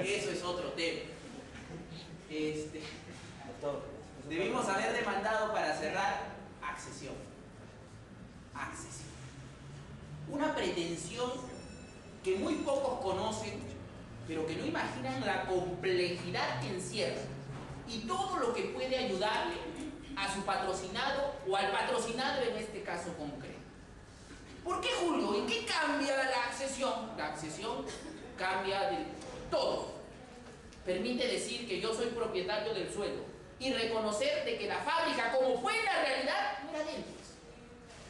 Eso es otro tema. Debimos haber demandado para cerrar accesión. Una pretensión que muy pocos conocen, pero que no imaginan la complejidad que encierra y todo lo que puede ayudarle a su patrocinado o al patrocinado en este caso concreto. ¿Por qué, Julio? ¿En qué cambia la accesión? La accesión cambia de todo. Permite decir que yo soy propietario del suelo y reconocer de que la fábrica, como fue en la realidad, no era de ellos.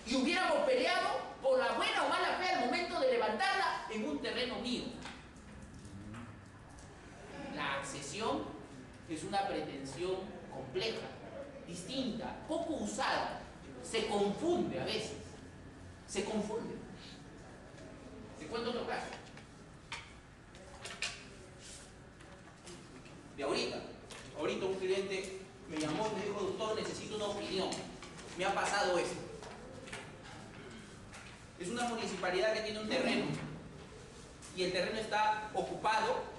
Y hubiéramos peleado por la buena o mala fe al momento de levantarla en un terreno mío. La accesión es una pretensión compleja, distinta, poco usada, se confunde a veces, Te cuento otro caso. De ahorita un cliente me llamó y me dijo, doctor, necesito una opinión, me ha pasado esto. Es una municipalidad que tiene un terreno y el terreno está ocupado.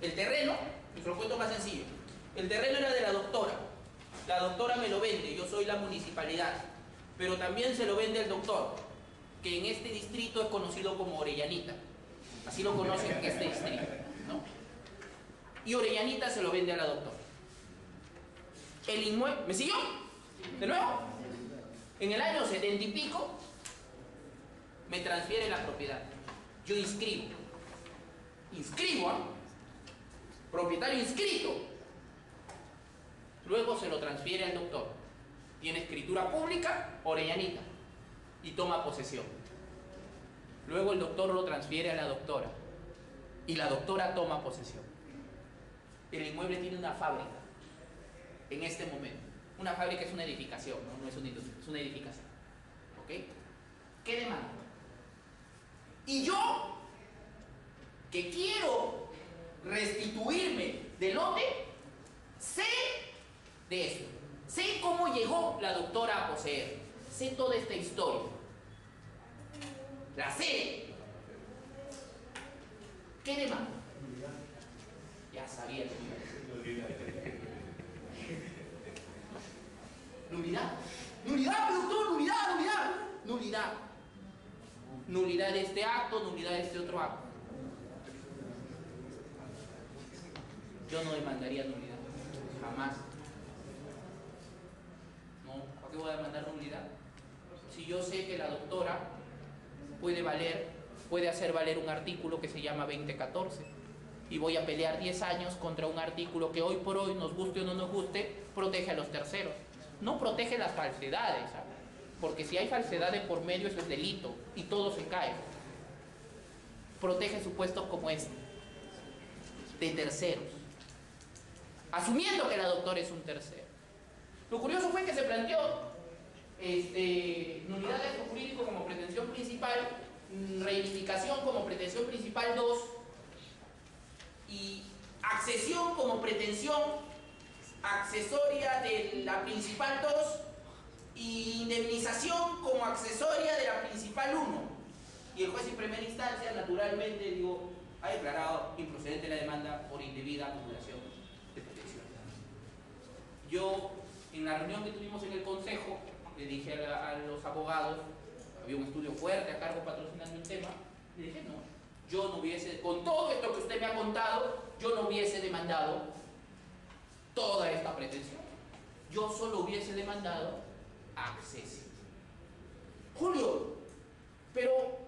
El terreno, se lo cuento más sencillo, el terreno era de la doctora me lo vende, yo soy la municipalidad, pero también se lo vende el doctor, que en este distrito es conocido como Orellanita, así lo conocen en este distrito, ¿no? Y Orellanita se lo vende a la doctora. El inmueble, ¿me siguió? ¿De nuevo? En el año 70 y pico me transfiere la propiedad, yo inscribo, propietario inscrito. Luego se lo transfiere al doctor. Tiene escritura pública, Orellanita, y toma posesión. Luego el doctor lo transfiere a la doctora y la doctora toma posesión. El inmueble tiene una fábrica en este momento. Una fábrica es una edificación, no es una industria, es una edificación. ¿Ok? ¿Qué demanda? Y yo, que quiero restituirme del lote, sé de esto. Sé cómo llegó la doctora a poseer. Sé toda esta historia. La sé. ¿Qué demanda? Ya sabía. Nulidad. Nulidad, doctor, nulidad. Nulidad de este acto, nulidad de este otro acto. Yo no demandaría nulidad. Jamás. No, ¿para qué voy a demandar nulidad? Si yo sé que la doctora puede hacer valer un artículo que se llama 2014 y voy a pelear 10 años contra un artículo que hoy por hoy, nos guste o no nos guste, protege a los terceros. No protege las falsedades, ¿sabes? Porque si hay falsedades por medio, eso es delito y todo se cae. Protege supuestos como este, de terceros. asumiendo que la doctora es un tercero. Lo curioso fue que se planteó nulidad de acto jurídico como pretensión principal, reivindicación como pretensión principal 2 y accesión como pretensión accesoria de la principal 2 y indemnización como accesoria de la principal 1. Y el juez en primera instancia, naturalmente, ha declarado improcedente la demanda por indebida acumulación de protección. Yo, en la reunión que tuvimos en el consejo, le dije a los abogados, había un estudio fuerte a cargo patrocinando el tema, le dije no, yo no hubiese, con todo esto que usted me ha contado, yo no hubiese demandado toda esta pretensión. Yo solo hubiese demandado acceso. Julio, pero,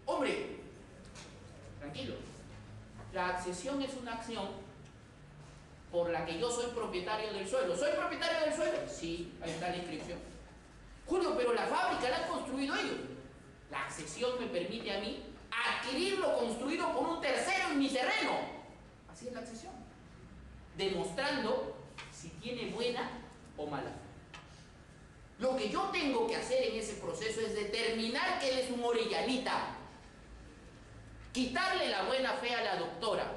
hombre, tranquilo, la accesión es una acción por la que yo soy propietario del suelo. ¿Soy propietario del suelo? Sí, ahí está la inscripción. Julio, pero la fábrica la han construido ellos. La accesión me permite a mí adquirir lo construido por un tercero en mi terreno. Así es la accesión. Demostrando si tiene buena o mala fe. Lo que yo tengo que hacer en ese proceso es determinar que él es un orellanita. Quitarle la buena fe a la doctora.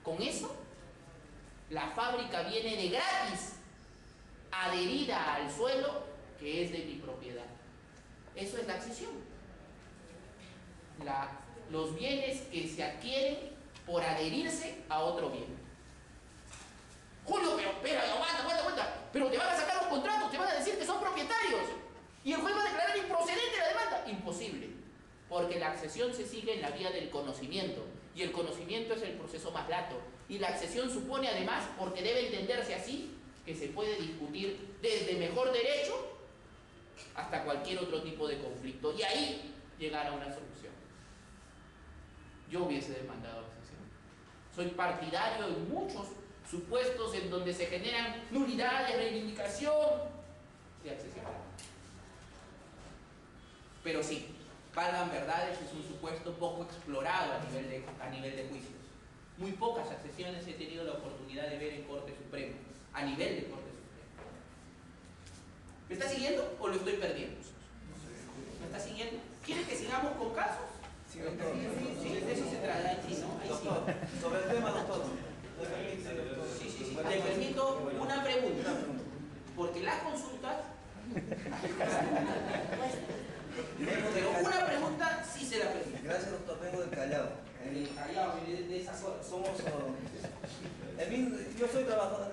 Con eso, la fábrica viene de gratis, adherida al suelo que es de mi propiedad. Eso es la accesión. Los bienes que se adquieren por adherirse a otro bien. Julio, pero espera, aguanta. Pero te van a sacar un contrato, te van a decir que son propietarios. Y el juez va a declarar improcedente la demanda. Imposible. Porque la accesión se sigue en la vía del conocimiento. Y el conocimiento es el proceso más lato. Y la accesión supone además, porque debe entenderse así, que se puede discutir desde mejor derecho hasta cualquier otro tipo de conflicto. Y ahí llegar a una solución. Yo hubiese demandado accesión. Soy partidario en muchos supuestos en donde se generan nulidades, reivindicación de accesión. Pero sí, valgan verdades, es un supuesto poco explorado a nivel de juicios. Muy pocas accesiones he tenido la oportunidad de ver en Corte Suprema, a nivel de Corte Suprema. ¿Me está siguiendo o lo estoy perdiendo? ¿Me está siguiendo? ¿Quieren que sigamos con casos? Sí, doctor. Sí, de eso se trata. Sí, ¿no? Ahí Doctor, sí. sobre el tema, doctor. Sí. Le permito una pregunta. Porque las consultas... Pero una pregunta sí se la permito. Gracias, doctor. Vengo del Callao. De esas horas. Yo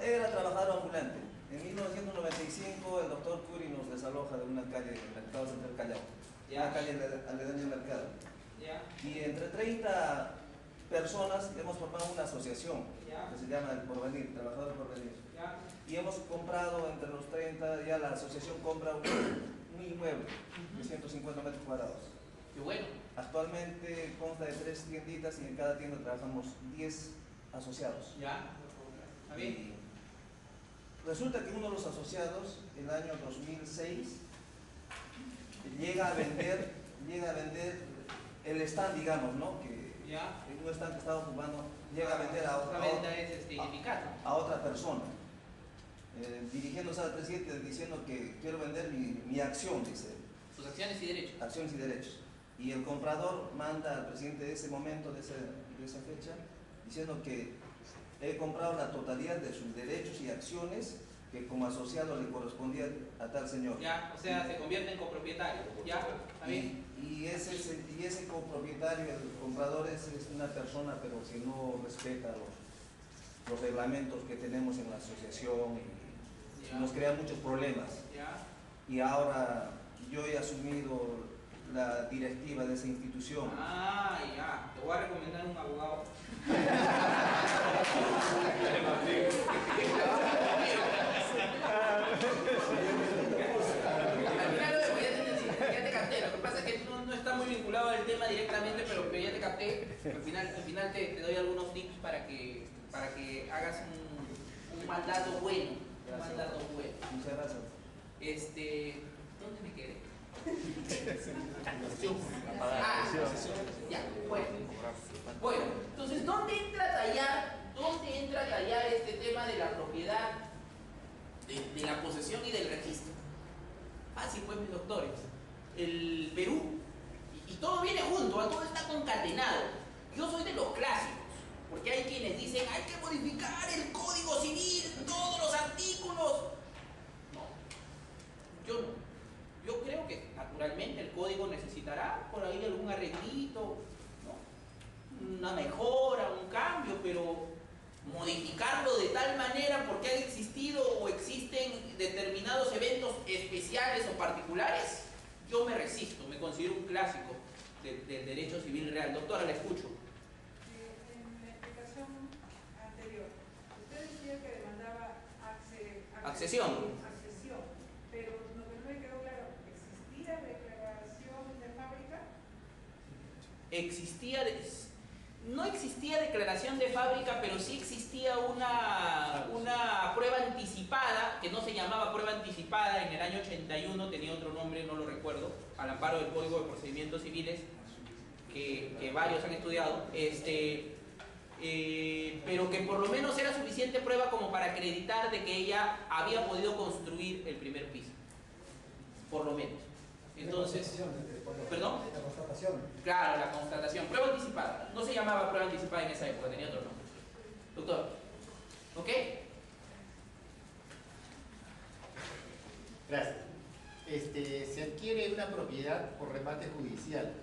era trabajador ambulante. En 1995 el doctor Curi nos desaloja de una calle del Mercado Central Callao. Una calle aledaña al mercado. Y entre 30 personas hemos formado una asociación que se llama El Porvenir, Trabajadores Porvenir. Y hemos comprado entre los 30, ya la asociación compra un inmueble de 150 metros cuadrados. Qué bueno. Actualmente consta de 3 tienditas y en cada tienda trabajamos 10 asociados. Está bien. Y resulta que uno de los asociados, en el año 2006, llega a vender el stand, digamos, ¿no? Que en un stand que estaba ocupando, llega a vender a otra persona. Dirigiéndose al presidente diciendo que quiero vender mi acción, dice. Sus acciones y derechos. Acciones y derechos. Y el comprador manda al presidente de ese momento, de esa fecha, diciendo que he comprado la totalidad de sus derechos y acciones que como asociado le correspondía a tal señor. O sea, se convierte en copropietario. ¿Está bien? Y ese copropietario, el comprador, es una persona pero que no respeta los reglamentos que tenemos en la asociación y nos crea muchos problemas. Y ahora yo he asumido la directiva de esa institución. Te voy a recomendar un abogado. Ya te capté. Lo que pasa es que no está muy vinculado al tema directamente, pero ya te capté. Al final te doy algunos tips para que hagas un mandato bueno. Muchas gracias. ¿Dónde me quedé? Bueno, entonces, ¿dónde entra a tallar ¿dónde entra allá este tema de la propiedad, de la posesión y del registro? Fácil, pues, mis doctores. El Perú, y todo viene junto, todo está concatenado. Yo soy de los clásicos, porque hay quienes dicen, hay que modificar el Código Civil, todos los artículos. No, yo no. Yo creo que naturalmente el código necesitará por ahí algún arreglito, ¿no? Una mejora, un cambio, pero modificarlo de tal manera porque han existido o existen determinados eventos especiales o particulares, yo me resisto, me considero un clásico del derecho civil real. Doctora, la escucho. En la explicación anterior, usted decía que demandaba accesión, pero lo que no me quedó claro, ¿existía declaración de fábrica? No existía declaración de fábrica, pero sí existía una prueba anticipada, que no se llamaba prueba anticipada, en el año 81, tenía otro nombre, no lo recuerdo, al amparo del Código de Procedimientos Civiles, que varios han estudiado, pero que por lo menos era suficiente prueba como para acreditar de que ella había podido construir el primer piso, por lo menos. Entonces, ¿perdón? La constatación. Claro, la constatación. Prueba anticipada. No se llamaba prueba anticipada en esa época, tenía otro nombre. Doctor, ¿ok? Gracias. Se adquiere una propiedad por remate judicial,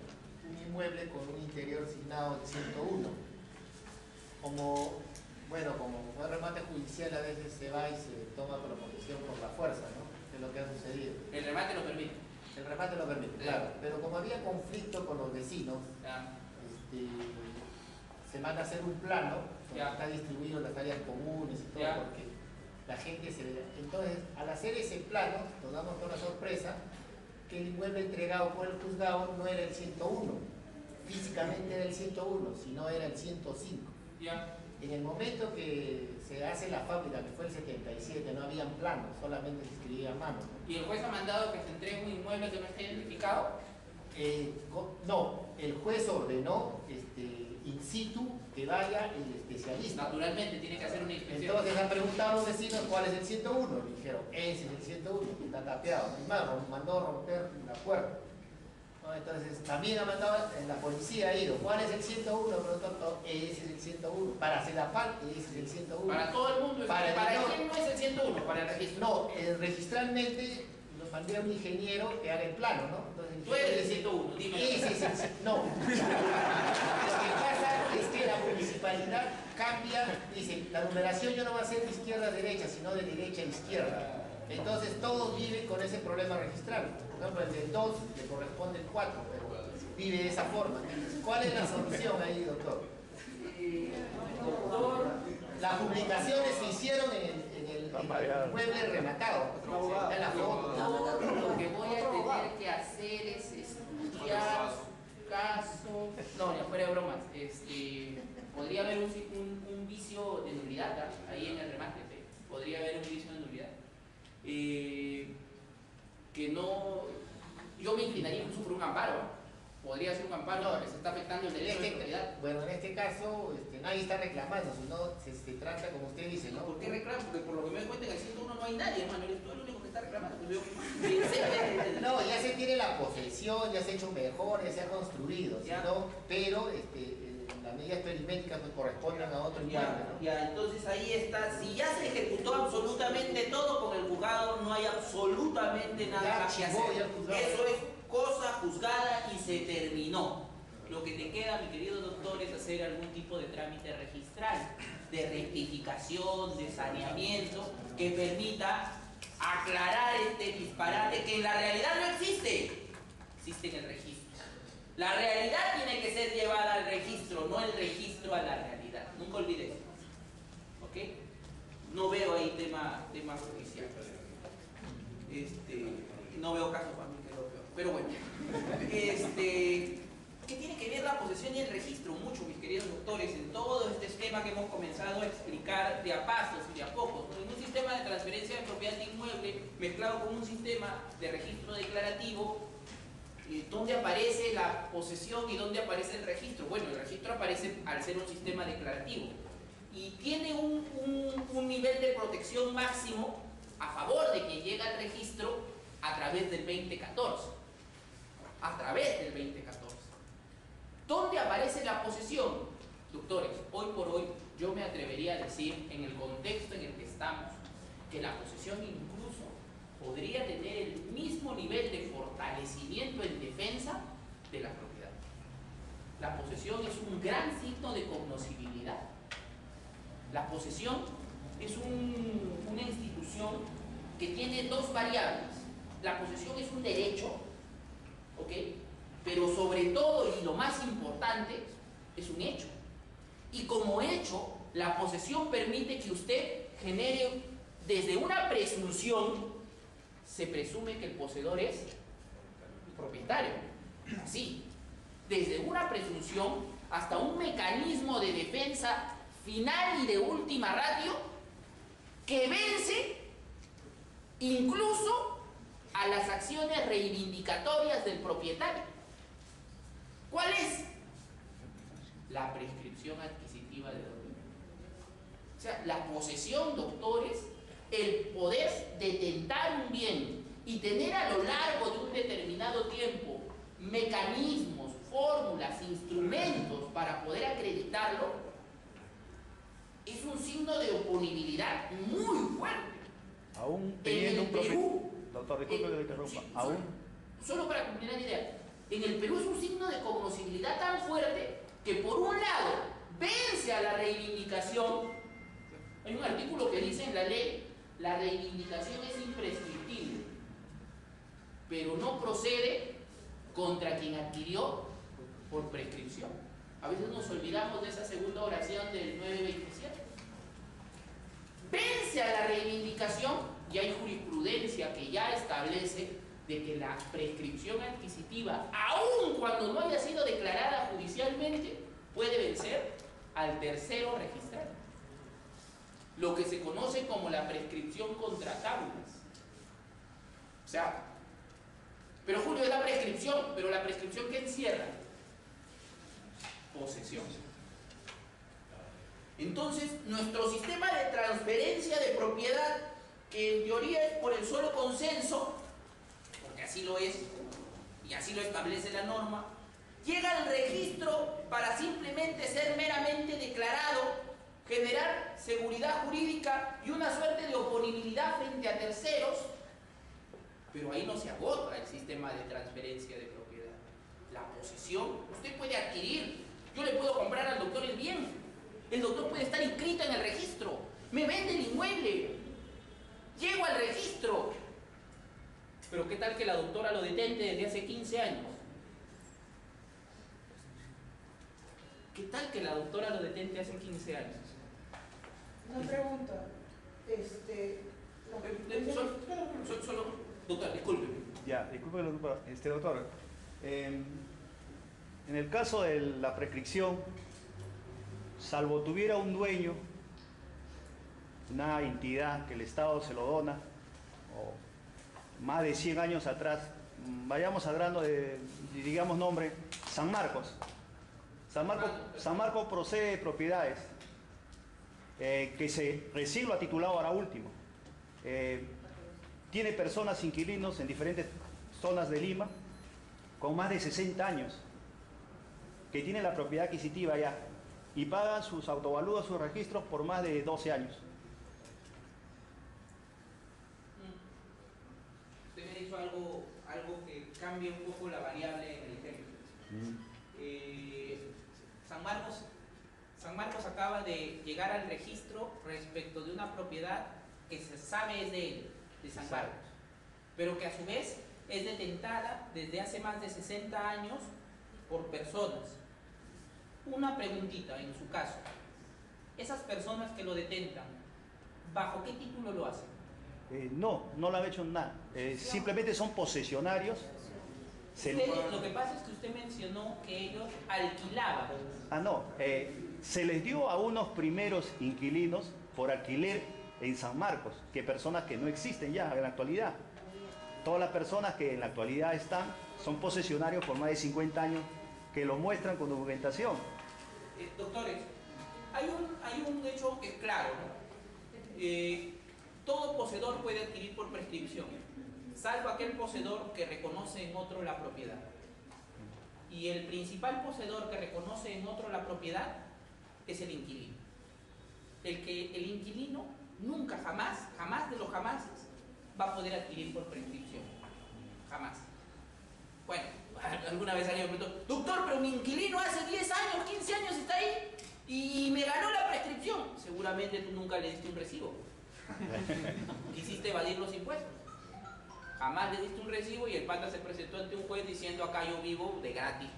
un inmueble con un interior asignado de 101. Como un remate judicial a veces se va y se toma por posesión por la fuerza, ¿no? Que es lo que ha sucedido. El remate lo permite. El remate lo permite, claro. Pero como había conflicto con los vecinos, se manda a hacer un plano donde está distribuido las áreas comunes y todo, porque la gente se... Entonces, al hacer ese plano, nos damos con la sorpresa que el inmueble entregado por el juzgado no era el 101, físicamente era el 101, sino era el 105. En el momento que se hace la fábrica, que fue el 77, no habían planos, solamente se escribía a mano, ¿no? ¿Y el juez ha mandado que se entregue un inmueble que no esté identificado? No, el juez ordenó in situ que vaya el especialista. Naturalmente, tiene que hacer una inspección. Entonces han preguntado a los vecinos cuál es el 101. Le dijeron, ese es el 101, que está tapeado. Es más, mandó a romper la puerta. ¿No? Entonces también ha mandado, la policía ha ido, ¿cuál es el 101? Pero ese es el 101. Para hacer la parte, ese es el 101. Para todo el mundo. ¿Para quién no es el 101? Para el registro. No, registralmente nos mandé a un ingeniero que haga el plano, ¿no? Entonces, tú eres el 101, dime. Ese es el 101. No. Lo que pasa es que la municipalidad cambia, dice, la numeración ya no va a ser de izquierda a derecha, sino de derecha a izquierda. Entonces todos viven con ese problema registral. Por ejemplo, el del 2 le corresponde el 4, pero vive de esa forma. Entonces, ¿cuál es la solución ahí, doctor? Doctor, las publicaciones se hicieron en el inmueble rematado. Está en la foto. lo que voy a tener que hacer es estudiar su caso. No, ya fuera de bromas. Podría haber un vicio de nulidad ahí en el remate. Podría haber un vicio de nulidad. Que no, yo me inclinaría incluso por un amparo. Podría ser un amparo porque se está afectando el derecho de propiedad. Bueno, en este caso nadie está reclamando, sino se trata como usted dice, ¿no? ¿Por qué reclamo? Porque por lo que me doy cuenta en el 101 no hay nadie, hermano, eres tú el único que está reclamando. No, ya se tiene la posesión, ya se ha hecho mejor, ya se ha construido, ¿no? Pero las medidas perimétricas pues corresponden a otro inmueble, ¿no? Ya, entonces ahí está, si ya se ejecutó absolutamente todo con el juzgado, no hay absolutamente nada más que hacer. Eso es cosa juzgada y se terminó. Lo que te queda, mi querido doctor, es hacer algún tipo de trámite registral, de rectificación, de saneamiento, que permita aclarar este disparate que en la realidad no existe. Existe en el registro. La realidad tiene que ser llevada al registro, no el registro a la realidad. Nunca olvides eso. ¿Ok? No veo ahí tema judicial. No veo caso para mí que lo veo. Pero bueno. ¿Qué tiene que ver la posesión y el registro? Mucho, mis queridos doctores, en todo este esquema que hemos comenzado a explicar de a pasos y de a pocos. En un sistema de transferencia de propiedad de inmueble mezclado con un sistema de registro declarativo, ¿dónde aparece la posesión y dónde aparece el registro? Bueno, el registro aparece al ser un sistema declarativo. y tiene un nivel de protección máximo a favor de que llega al registro a través del 2014. A través del 2014. ¿Dónde aparece la posesión? Doctores, hoy por hoy yo me atrevería a decir, en el contexto en el que estamos, que la posesión incluso podría tener el mismo nivel de fortalecimiento en defensa de la propiedad. La posesión es un gran signo de cognoscibilidad. La posesión es una institución que tiene dos variables. La posesión es un derecho, ¿ok? Pero sobre todo, y lo más importante, es un hecho. Y como hecho, la posesión permite que usted genere, desde una presunción, se presume que el poseedor es propietario. Así, desde una presunción hasta un mecanismo de defensa final y de última ratio que vence incluso a las acciones reivindicatorias del propietario. ¿Cuál es? La prescripción adquisitiva de dominio. O sea, la posesión, doctores, el poder detentar un bien y tener a lo largo de un determinado tiempo mecanismos, fórmulas, instrumentos para poder acreditarlo, es un signo de oponibilidad muy fuerte. Aún teniendo un Perú, doctor, disculpe que lo interrumpa. Aún. Solo para cumplir la idea, en el Perú es un signo de cognoscibilidad tan fuerte que por un lado vence a la reivindicación. Hay un artículo que dice en la ley: la reivindicación es imprescriptible, pero no procede contra quien adquirió por prescripción. A veces nos olvidamos de esa segunda oración del 927. Vence a la reivindicación, y hay jurisprudencia que ya establece de que la prescripción adquisitiva, aun cuando no haya sido declarada judicialmente, puede vencer al tercero registrado. Lo que se conoce como la prescripción contra tábulas. O sea, pero Julio, es la prescripción, pero la prescripción ¿qué encierra? Posesión. Entonces, nuestro sistema de transferencia de propiedad, que en teoría es por el solo consenso, porque así lo es, y así lo establece la norma, llega al registro para simplemente ser meramente declarado, generar seguridad jurídica y una suerte de oponibilidad frente a terceros, pero ahí no se agota el sistema de transferencia de propiedad. La posesión, usted puede adquirir, yo le puedo comprar al doctor el bien, el doctor puede estar inscrito en el registro, me vende el inmueble, llego al registro, pero ¿qué tal que la doctora lo detente desde hace 15 años? ¿Qué tal que la doctora lo detente hace 15 años? Una pregunta. Solo, doctor, disculpe. Ya, disculpe, doctor. En el caso de la prescripción, salvo tuviera un dueño, una entidad que el Estado se lo dona, o más de 100 años atrás, vayamos hablando de, digamos nombre, San Marcos. San Marcos procede de propiedades que se recién lo ha titulado ahora último. Tiene personas, inquilinos en diferentes zonas de Lima con más de 60 años que tienen la propiedad adquisitiva ya y pagan sus autovalúos, sus registros por más de 12 años. Usted me dijo algo que cambia un poco la variable en el ejemplo. San Marcos acaba de llegar al registro respecto de una propiedad que se sabe es de él, de San Marcos, pero que a su vez es detentada desde hace más de 60 años por personas. Una preguntita en su caso: esas personas que lo detentan, ¿bajo qué título lo hacen? No le han hecho nada. Simplemente son posesionarios. Lo que pasa es que usted mencionó que ellos alquilaban. Se les dio a unos primeros inquilinos por alquiler en San Marcos, que personas que no existen ya en la actualidad. Todas las personas que en la actualidad están son posesionarios por más de 50 años, que lo muestran con documentación. Doctores, hay un hecho que es claro, ¿no? Todo poseedor puede adquirir por prescripción, salvo aquel poseedor que reconoce en otro la propiedad. Y el principal poseedor que reconoce en otro la propiedad es el inquilino. El inquilino nunca, jamás de los jamases va a poder adquirir por prescripción. Jamás. Bueno, alguna vez alguien me preguntó, doctor, pero mi inquilino hace 10 años, 15 años está ahí y me ganó la prescripción. Seguramente tú nunca le diste un recibo. Quisiste evadir los impuestos. Jamás le diste un recibo y el pata se presentó ante un juez diciendo acá yo vivo de gratis.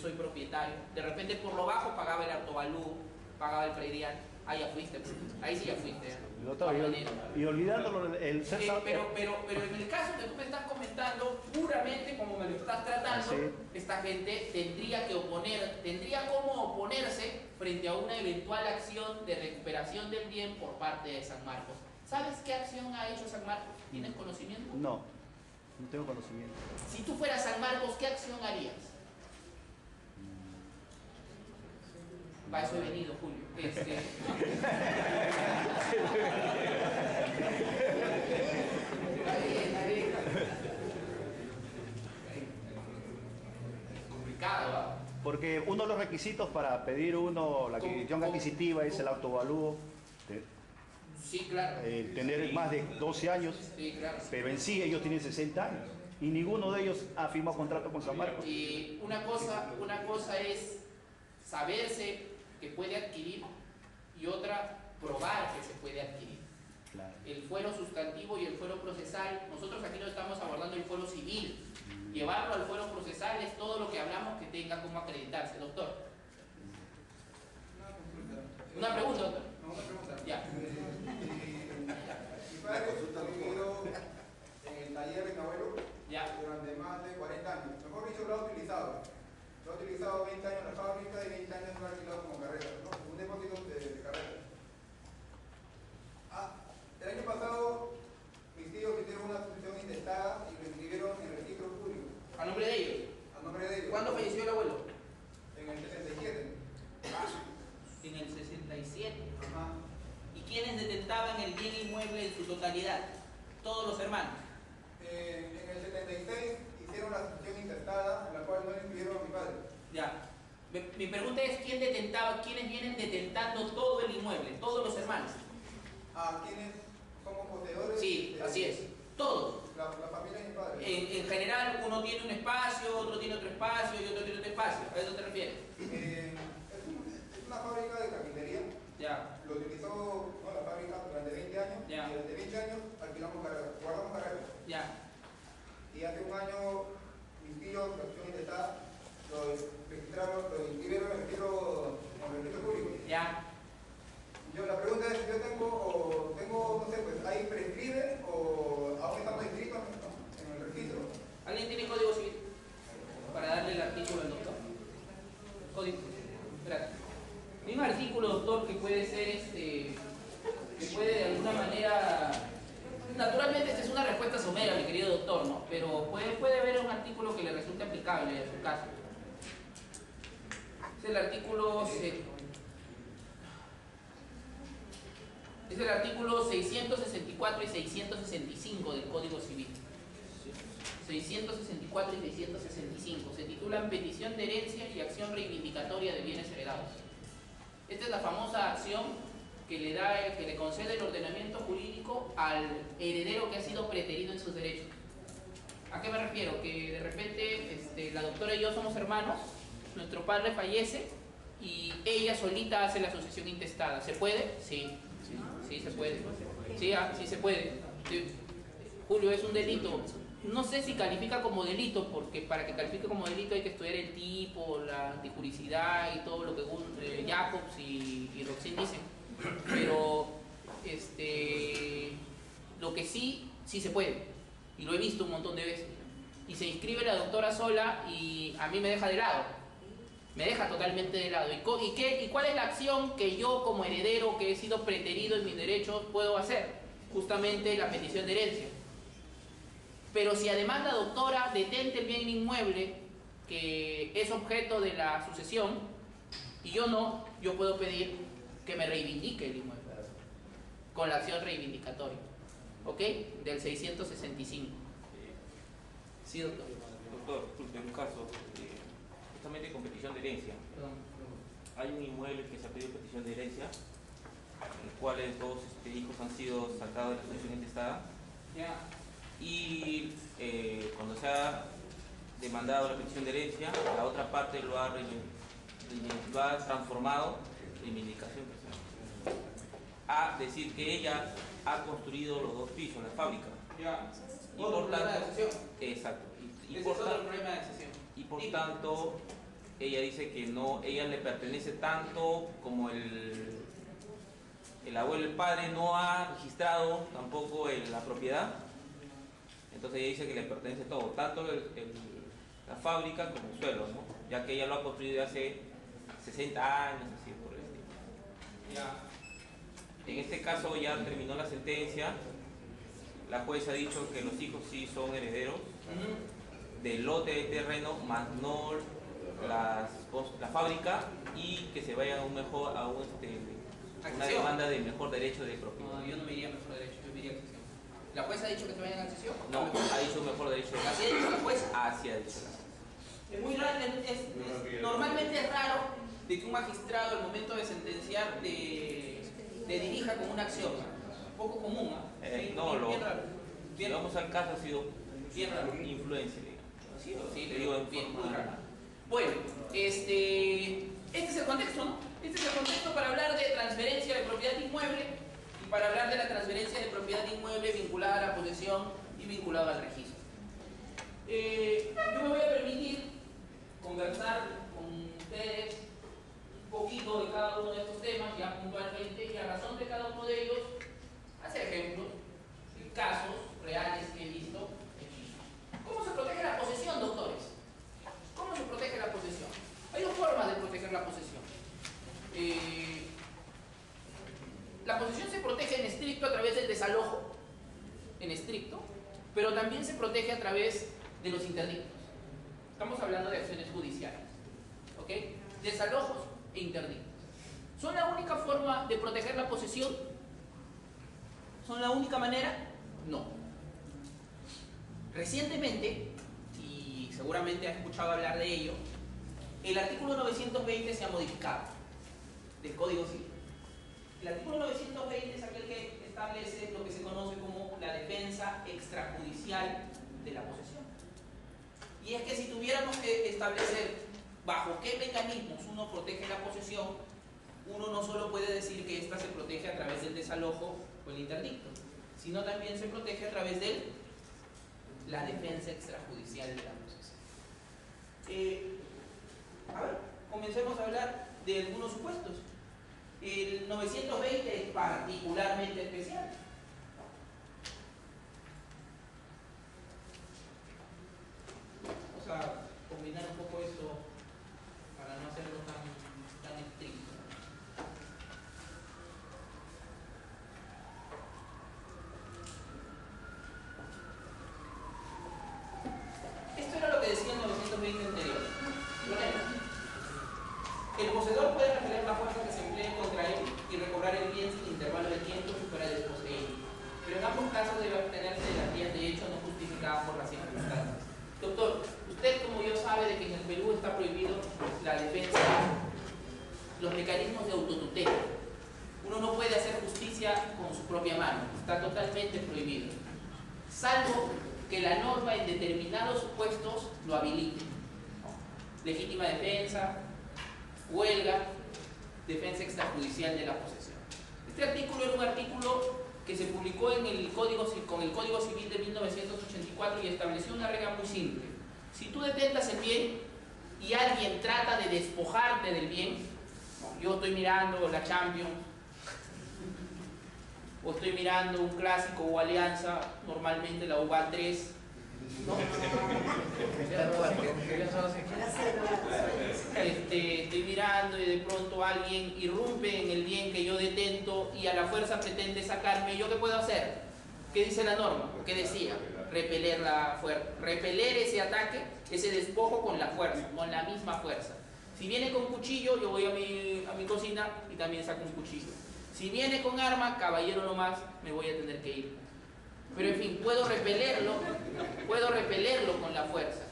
Soy propietario. De repente por lo bajo pagaba el autovalú, pagaba el predial. Ahí ya fuiste, ahí sí ya fuiste. Y olvidándolo el ser pero en el caso que tú me estás comentando, puramente como me lo estás tratando, sí, esta gente tendría como oponerse frente a una eventual acción de recuperación del bien por parte de San Marcos. ¿Sabes qué acción ha hecho San Marcos? ¿Tienes conocimiento? No tengo conocimiento. Si tú fueras San Marcos, ¿qué acción harías? Para eso he venido, Julio. Complicado, ¿va? Porque uno de los requisitos para pedir la adquisición adquisitiva es el autovalúo. Sí, claro. Tener más de 12 años, sí, claro. Pero en sí ellos tienen 60 años y ninguno de ellos ha firmado contrato con San Marcos. Y una cosa es saberse que puede adquirir y otra probar que se puede adquirir. Claro. El fuero sustantivo y el fuero procesal, nosotros aquí no estamos abordando el fuero civil. Llevarlo al fuero procesal es todo lo que hablamos que tenga como acreditarse, doctor. Una pregunta, doctor. Una pregunta. Ya. Mi padre vivió en el taller de mi abuelo durante más de 40 años. Mejor dicho, lo ha utilizado. Lo ha utilizado 20 años en la fábrica y 20 años lo ha alquilado como carrera, ¿no? Un depósito de carrera. El año pasado, mis tíos hicieron una sucesión intestada y lo inscribieron en el registro público. ¿A nombre de ellos? A nombre de ellos. ¿Cuándo falleció el abuelo? En el 67. En el 67. Ajá. ¿Y quiénes detentaban el bien inmueble en su totalidad? Todos los hermanos. En el 76 hicieron la sucesión intestada, en la cual no incluyeron a mi padre. Ya. Mi pregunta es, ¿quiénes vienen detentando todo el inmueble? Todos los hermanos. ¿Quiénes somos poseedores? Sí, así es. Todos. La familia de mi padre. En general, uno tiene un espacio, otro tiene otro espacio y otro tiene otro espacio. ¿A eso te refieres? Es una fábrica de carpintería. Ya. Lo utilizó la fábrica durante 20 años. Ya. Y durante 20 años alquilamos carreras, guardamos carreras. Ya. Y hace un año mis tíos, la acción intestada, lo registraron, lo inscribieron en el registro público. Ya. La pregunta es, yo tengo, no sé, pues ahí prescribe o aún estamos inscritos en el registro. ¿Alguien tiene código civil? Para darle el artículo al doctor. Código. Espérate. Hay un artículo, doctor, que puede ser que puede de alguna manera. Naturalmente esta es una respuesta somera, mi querido doctor, ¿no? Pero puede haber un artículo que le resulte aplicable a su caso. Es el artículo. Es el artículo 664 y 665 del Código Civil. 664 y 665. Se titulan Petición de herencia y acción reivindicatoria de bienes heredados. Esta es la famosa acción que le concede el ordenamiento jurídico al heredero que ha sido preterido en sus derechos. ¿A qué me refiero? Que de repente la doctora y yo somos hermanos, nuestro padre fallece y ella solita hace la sucesión intestada. ¿Se puede? Sí. Sí, se puede. Sí, se puede. Julio, es un delito. No sé si califica como delito, porque para que califique como delito hay que estudiar el tipo, la antijuricidad y todo lo que Jacobs y Roxin dicen. Pero lo que sí se puede. Y lo he visto un montón de veces. Y se inscribe la doctora sola y a mí me deja de lado. Me deja totalmente de lado. ¿Y cuál es la acción que yo como heredero que he sido preterido en mis derechos puedo hacer? Justamente la petición de herencia. Pero si además la doctora detente el bien inmueble que es objeto de la sucesión y yo puedo pedir que me reivindique el inmueble con la acción reivindicatoria, ¿ok? Del 665. Sí, doctor. Doctor, disculpe, un caso, justamente con petición de herencia. Hay un inmueble que se ha pedido petición de herencia, en el cual dos hijos han sido sacados de la situación intestada. Y cuando se ha demandado la petición de herencia, la otra parte lo ha transformado en reivindicación personal. A decir que ella ha construido los 2 pisos, la fábrica. Y por tanto, exacto. Y por tanto, ella dice que no, ella le pertenece tanto como el abuelo, el padre no ha registrado tampoco la propiedad. Entonces ella dice que le pertenece todo, tanto la fábrica como el suelo, ¿no? Ya que ella lo ha construido hace 60 años, así por el estilo. En este caso ya terminó la sentencia. La jueza ha dicho que los hijos sí son herederos del lote de terreno, más no la fábrica, y que se vayan a una demanda de mejor derecho de propiedad. No, yo no me iría a mejor derecho, yo me iría a accesión. ¿La jueza ha dicho que se vayan a accesión? No, ha dicho mejor derecho de ¿Así ha dicho la jueza? Así ha dicho la jueza. Es muy raro, normalmente es raro de que un magistrado al momento de sentenciar te dirija con una acción. Un poco común, ¿no? Bien raro. Vamos al caso, ha sido bien raro. Influencia, digamos. Sí, te digo bien, muy raro. Bueno, este es el contexto, ¿no? Este es el contexto para hablar de transferencia de propiedad inmueble y para hablar de la transferencia de propiedad inmueble vinculada a la posesión y vinculada al registro. Yo me voy a permitir conversar con ustedes un poquito de cada uno de estos temas, ya puntualmente, y a razón de cada uno de ellos, hacer ejemplos de casos reales que he visto. ¿Cómo se protege la posesión, doctores? ¿Cómo se protege la posesión? Hay 2 formas de proteger la posesión. La posesión se protege en estricto a través del desalojo, en estricto, pero también se protege a través de los interdictos. Estamos hablando de acciones judiciales, ¿ok? Desalojos e interdictos. ¿Son la única forma de proteger la posesión? ¿Son la única manera? No. Recientemente, y seguramente has escuchado hablar de ello, el artículo 920 se ha modificado del Código Civil. El artículo 920 es aquel que establece lo que se conoce como la defensa extrajudicial de la posesión. Y es que si tuviéramos que establecer bajo qué mecanismos uno protege la posesión, uno no solo puede decir que ésta se protege a través del desalojo o el interdicto, sino también se protege a través de la defensa extrajudicial de la posesión. A ver, comencemos a hablar de algunos supuestos. El 920 es particularmente especial. Vamos a combinar un poco esto para no hacerlo tan estricto. Esto era lo que decía el 920 anterior. El poseedor puede repeler la fuerza que se emplee contra él y recobrar el bien sin intervalo de tiempo si fuera desposeído. Pero en ambos casos debe obtenerse de las vías de hecho no justificadas por las circunstancias. Doctor, usted como yo sabe de que en el Perú está prohibido la defensa, los mecanismos de autotutela. Uno no puede hacer justicia con su propia mano, está totalmente prohibido. Salvo que la norma en determinados supuestos lo habilite. Legítima defensa, huelga, defensa extrajudicial de la posesión. Este artículo era un artículo que se publicó con el Código Civil de 1984 y estableció una regla muy simple. Si tú detentas el bien y alguien trata de despojarte del bien, yo estoy mirando la Champions, o estoy mirando un clásico o alianza, normalmente la U va 3, ¿no? Estoy mirando y de pronto alguien irrumpe en el bien que yo detento y a la fuerza pretende sacarme. ¿Yo qué puedo hacer? ¿Qué dice la norma? ¿Qué decía? Repeler ese ataque, ese despojo con la fuerza, con la misma fuerza. Si viene con cuchillo, yo voy a mi cocina y también saco un cuchillo. Si viene con arma, caballero nomás, me voy a tener que ir. Pero en fin, puedo repelerlo con la fuerza.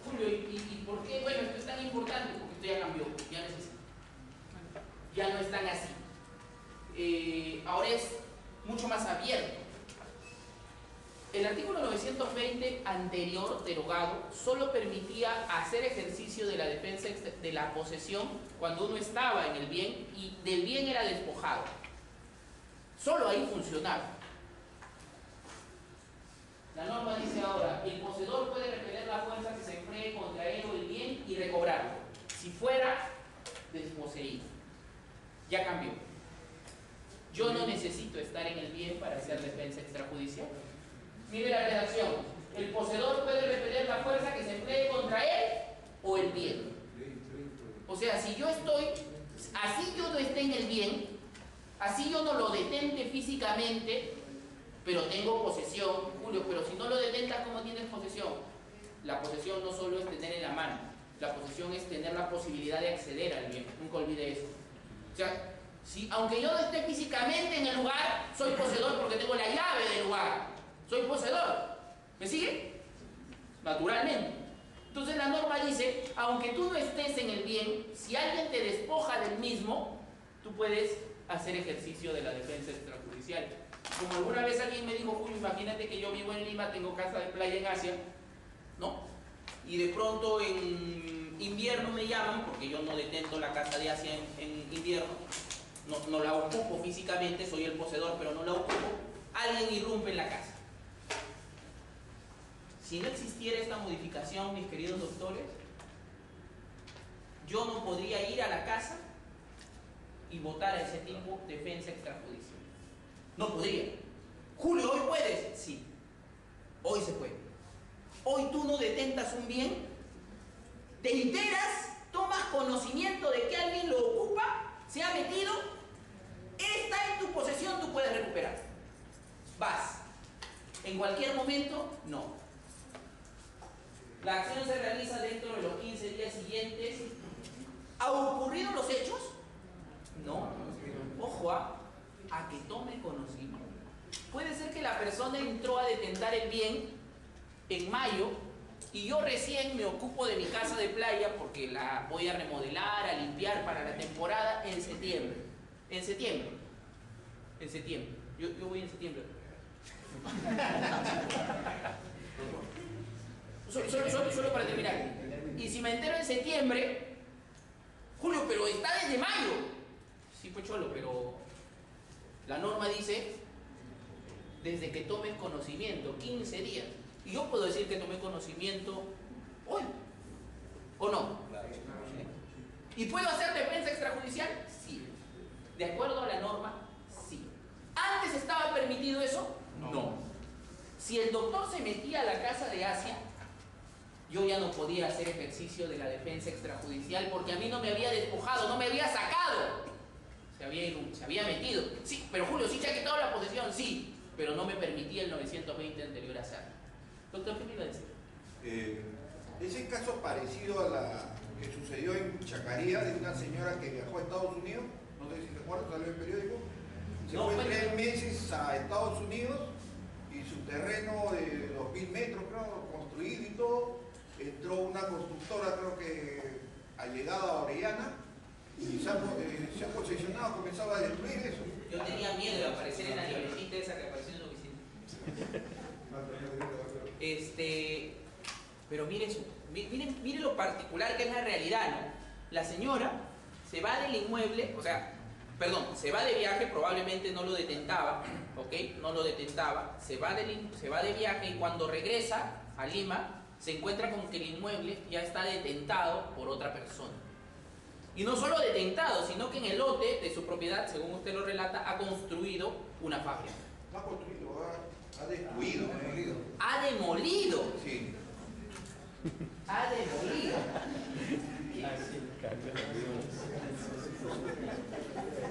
Julio, ¿y por qué? Bueno, esto es tan importante porque esto ya cambió, ya no es así. Ya no es tan así. Ahora es mucho más abierto. El artículo 920 anterior, derogado, solo permitía hacer ejercicio de la defensa de la posesión cuando uno estaba en el bien y del bien era despojado. Solo ahí funcionaba. La norma dice ahora, el poseedor puede repeler la fuerza que se emplee contra él o el bien y recobrarlo, si fuera desposeído. Ya cambió. Yo no necesito estar en el bien para hacer defensa extrajudicial. Mire la redacción. El poseedor puede repeler la fuerza que se emplee contra él o el bien. O sea, si yo estoy, así yo no esté en el bien, así yo no lo detente físicamente, pero tengo posesión, Julio, pero si no lo detentas, ¿cómo tienes posesión? La posesión no solo es tener en la mano, la posesión es tener la posibilidad de acceder al bien. Nunca olvide eso. O sea, si, aunque yo no esté físicamente en el lugar, soy poseedor porque tengo la llave del lugar. Soy poseedor. ¿Me sigue? Naturalmente. Entonces la norma dice, aunque tú no estés en el bien, si alguien te despoja del mismo, tú puedes hacer ejercicio de la defensa extrajudicial. Como alguna vez alguien me dijo, Julio, imagínate que yo vivo en Lima, tengo casa de playa en Asia, ¿no? Y de pronto en invierno me llaman, porque yo no detento la casa de Asia en invierno, no la ocupo físicamente, soy el poseedor, pero no la ocupo, alguien irrumpe en la casa. Si no existiera esta modificación, mis queridos doctores, yo no podría ir a la casa y votar a ese tipo de defensa extrajudicial. No podría. Julio, ¿hoy puedes? Sí. Hoy se puede. Hoy tú no detentas un bien, te enteras, tomas conocimiento de que alguien lo ocupa, se ha metido, está en tu posesión, tú puedes recuperar. Vas. En cualquier momento, no. La acción se realiza dentro de los 15 días siguientes. ¿Ha ocurrido los hechos? No. Ojo a que tome conocimiento. Puede ser que la persona entró a detentar el bien en mayo y yo recién me ocupo de mi casa de playa porque la voy a remodelar, a limpiar para la temporada en septiembre. En septiembre. En septiembre. Yo voy en septiembre. Solo para terminar. Y si me entero en septiembre, Julio, pero está desde mayo. Sí, pues cholo, pero la norma dice desde que tomes conocimiento, 15 días. Y yo puedo decir que tomé conocimiento hoy, ¿o no? ¿Y puedo hacer defensa extrajudicial? Sí. ¿De acuerdo a la norma? Sí. ¿Antes estaba permitido eso? No. Si el doctor se metía a la casa de Asia, yo ya no podía hacer ejercicio de la defensa extrajudicial porque a mí no me había despojado, no me había sacado. Se había metido. Sí, pero Julio, sí se ha quitado la posesión, sí, pero no me permitía el 920 anterior hacerlo. Doctor, ¿qué me iba a decir? Ese caso parecido a la que sucedió en Chacaría de una señora que viajó a Estados Unidos, no sé si recuerdas, salió en el periódico, se fue 3 meses a Estados Unidos y su terreno de 2000 metros, creo, construido y todo, entró una constructora, creo que allegada a Orellana, y se ha posesionado, comenzaba a destruir eso. Yo tenía miedo de aparecer en la libretita esa que apareció en la oficina. Pero mire eso, mire lo particular que es la realidad, ¿no? La señora se va del inmueble, se va de viaje, probablemente no lo detentaba, ¿ok? No lo detentaba, se va de viaje y cuando regresa a Lima se encuentra con que el inmueble ya está detentado por otra persona. Y no solo detentado, sino que en el lote de su propiedad, según usted lo relata, ha construido una fábrica. No ha construido, ha destruido. ¿Ha demolido? Sí. Ha demolido.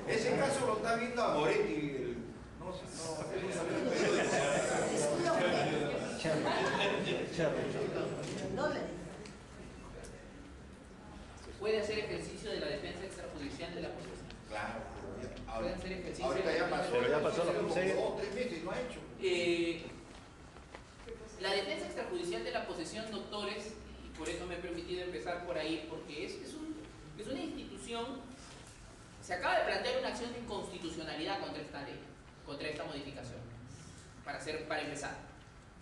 Ese caso lo está viendo a Moretti. puede hacer ejercicio de la defensa extrajudicial de la posesión. Claro, Pueden hacer ejercicio. ahorita ya pasó. Pero ya pasó la posesión. 2 o 3 meses y no ha hecho. La defensa extrajudicial de la posesión, doctores, y por eso me he permitido empezar por ahí, porque es una institución. Se acaba de plantear una acción de inconstitucionalidad contra esta ley, contra esta modificación, para empezar.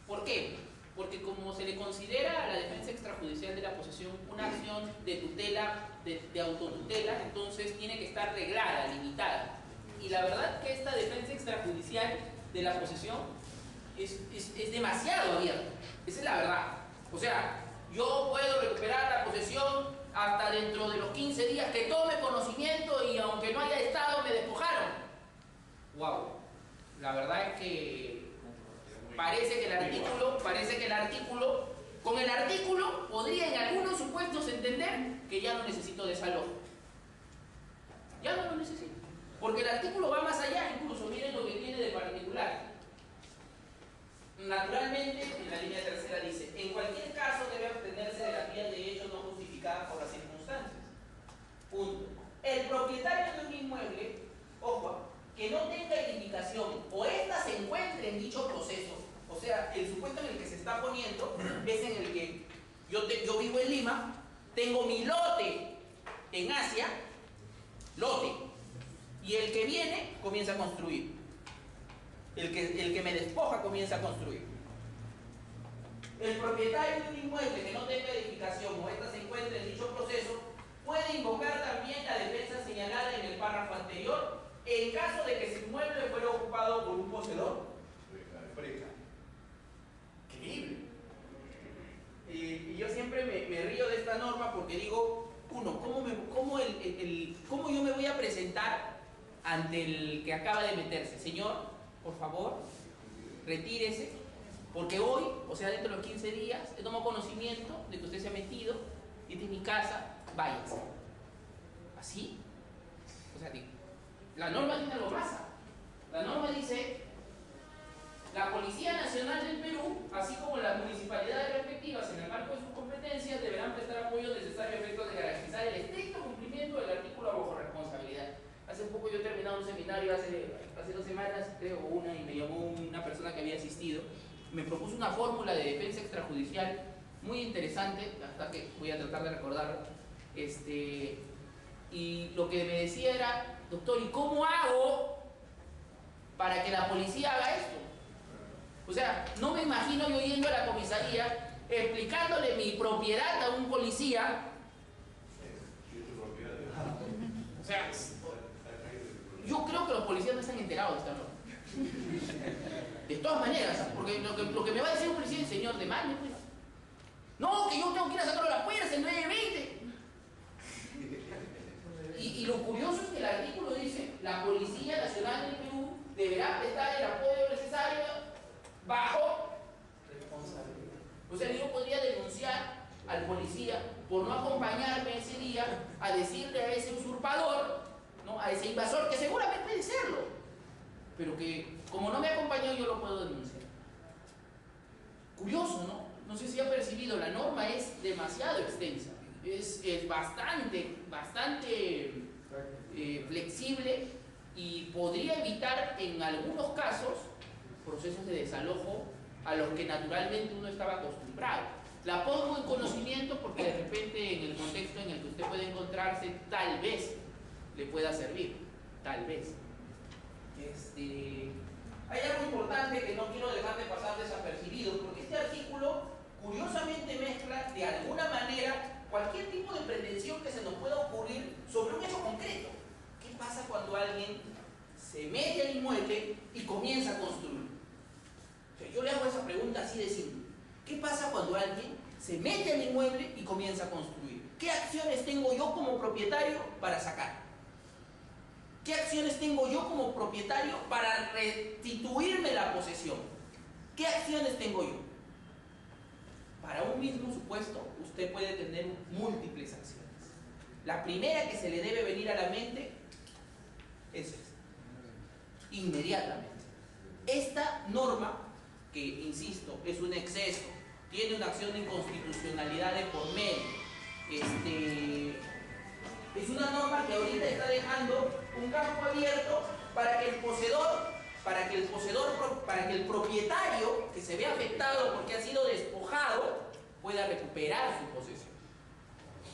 ¿Por qué? Porque como se le considera a la defensa extrajudicial de la posesión una acción de tutela, de autotutela, entonces tiene que estar reglada, limitada. Y la verdad que esta defensa extrajudicial de la posesión es demasiado abierta. Esa es la verdad. O sea, yo puedo recuperar la posesión hasta dentro de los 15 días que tome conocimiento y aunque no haya estado me despojaron. Wow. La verdad es que parece que el artículo, con el artículo podría en algunos supuestos entender que ya no necesito desalojo. Ya no lo necesito. Porque el artículo va más allá, incluso miren lo que tiene de particular. Naturalmente, en la línea tercera dice, en cualquier caso debe abstenerse de la vía de hecho no justificada por las circunstancias. Punto. El propietario de un inmueble, ojo, que no tenga identificación o ésta se encuentre en dicho proceso, o sea, el supuesto en el que se está poniendo es en el que yo vivo en Lima, tengo mi lote en Asia, lote, y el que viene comienza a construir. El que me despoja comienza a construir. El propietario de un inmueble que no tenga edificación o ésta se encuentre en dicho proceso puede invocar también la defensa señalada en el párrafo anterior en caso de que su inmueble fuera ocupado por un poseedor. Increíble. Y yo siempre me río de esta norma porque digo, uno, ¿cómo yo me voy a presentar ante el que acaba de meterse? Señor, por favor, retírese, porque hoy, o sea, dentro de los 15 días, tomo conocimiento de que usted se ha metido, y esta es mi casa, váyase. ¿Así? O sea, digo, la norma tiene algo más. La norma dice, la Policía Nacional del Perú, así como las municipalidades respectivas en el marco de sus competencias, deberán prestar apoyo necesario a efectos de garantizar el estricto cumplimiento del artículo bajo responsabilidad. Hace poco yo he terminado un seminario, hace 2 semanas, creo, y me llamó una persona que había asistido. Me propuso una fórmula de defensa extrajudicial muy interesante, hasta que voy a tratar de recordarlo. Y lo que me decía era, doctor, ¿y cómo hago para que la policía haga esto? O sea, no me imagino yo yendo a la comisaría, explicándole mi propiedad a un policía. O sea, yo creo que los policías no están enterados de esta norma. De todas maneras, porque lo que me va a decir un policía es, señor, demande, pues. No, que yo tengo que ir a sacarlo a la fuerza en 9:20. Y lo curioso es que el artículo dice, la Policía Nacional del Perú deberá prestar el apoyo necesario bajo responsabilidad. O sea, yo podría denunciar al policía por no acompañarme ese día a decirle a ese usurpador, ¿no?, a ese invasor, que seguramente puede serlo, pero que como no me acompañó yo lo puedo denunciar. Curioso, ¿no? No sé si ha percibido, la norma es demasiado extensa, es bastante flexible y podría evitar en algunos casos procesos de desalojo a los que naturalmente uno estaba acostumbrado. La pongo en conocimiento porque de repente en el contexto en el que usted puede encontrarse tal vez le pueda servir, tal vez. Hay algo importante que no quiero dejar de pasar desapercibido, porque este artículo curiosamente mezcla de alguna manera cualquier tipo de pretensión que se nos pueda ocurrir sobre un hecho concreto. ¿Qué pasa cuando alguien se mete al inmueble y comienza a construir? O sea, yo le hago esa pregunta así de simple. ¿Qué pasa cuando alguien se mete al inmueble y comienza a construir? ¿Qué acciones tengo yo como propietario para sacar? ¿Qué acciones tengo yo como propietario para restituirme la posesión? ¿Qué acciones tengo yo? Para un mismo supuesto, usted puede tener múltiples acciones. La primera que se le debe venir a la mente es esta. Inmediatamente. Esta norma, que insisto, es un exceso, tiene una acción de inconstitucionalidad de por medio, Es una norma que ahorita está dejando un campo abierto para que el propietario que se ve afectado porque ha sido despojado pueda recuperar su posesión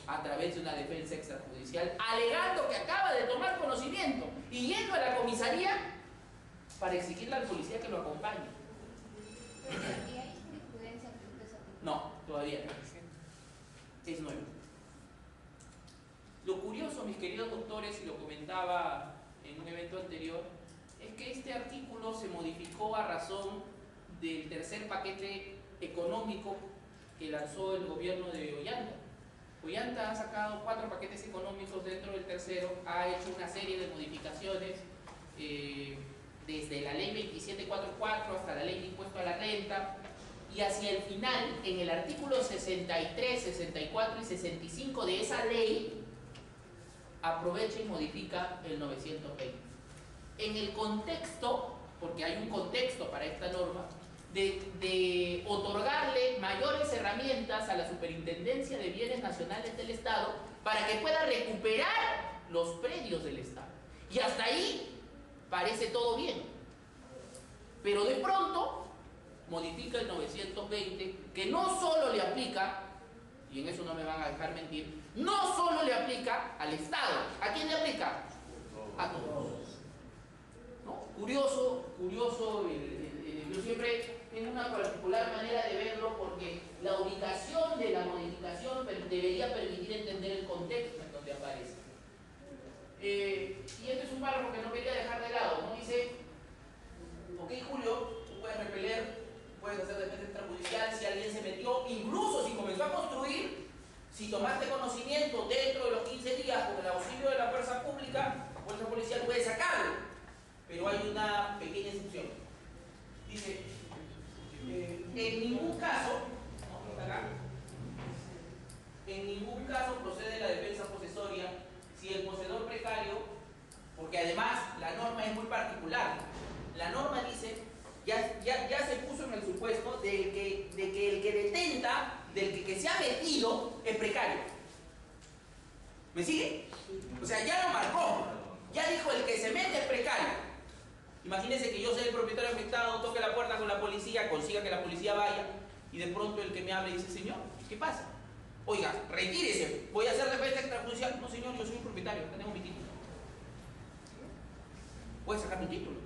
a través de una defensa extrajudicial, alegando que acaba de tomar conocimiento y yendo a la comisaría para exigirle al policía que lo acompañe. ¿Y hay jurisprudencia frente a esa? No, todavía no. Es nuevo. Lo curioso, mis queridos doctores, y lo comentaba en un evento anterior, es que este artículo se modificó a razón del tercer paquete económico que lanzó el gobierno de Ollanta. Ollanta ha sacado 4 paquetes económicos. Dentro del tercero ha hecho una serie de modificaciones, desde la ley 2744 hasta la ley de impuesto a la renta, y hacia el final, en el artículo 63, 64 y 65 de esa ley, aprovecha y modifica el 920. En el contexto, porque hay un contexto para esta norma, de otorgarle mayores herramientas a la Superintendencia de Bienes Nacionales del Estado para que pueda recuperar los predios del Estado. Y hasta ahí parece todo bien. Pero de pronto modifica el 920, que no solo le aplica, y en eso no me van a dejar mentir, no solo le aplica al Estado. ¿A quién le aplica? A todos. ¿No? Curioso, yo siempre tengo una particular manera de verlo, porque la ubicación de la modificación debería permitir entender el contexto en donde aparece. Y este es un párrafo que no quería dejar de lado, ¿no? Dice, ok, Julio, tú puedes repeler, puedes hacer defensa extrajudicial si alguien se metió, incluso si comenzó a construir, si tomaste conocimiento dentro de los 15 días con el auxilio de la fuerza pública, la fuerza policial puede sacarlo. Pero hay una pequeña excepción. Dice, en ningún caso, en ningún caso procede la defensa posesoria si el poseedor precario, porque además la norma es muy particular. La norma dice, ya se puso en el supuesto de que el que detenta, del que se ha metido, es precario. ¿Me sigue? O sea, ya lo marcó. Ya dijo, el que se mete es precario. Imagínense que yo sea el propietario afectado, toque la puerta con la policía, consiga que la policía vaya, y de pronto el que me hable dice, señor, ¿qué pasa? Oiga, retírese, voy a hacer defensa extrajudicial. No, señor, yo soy un propietario, tengo mi título. Puede sacar mi título.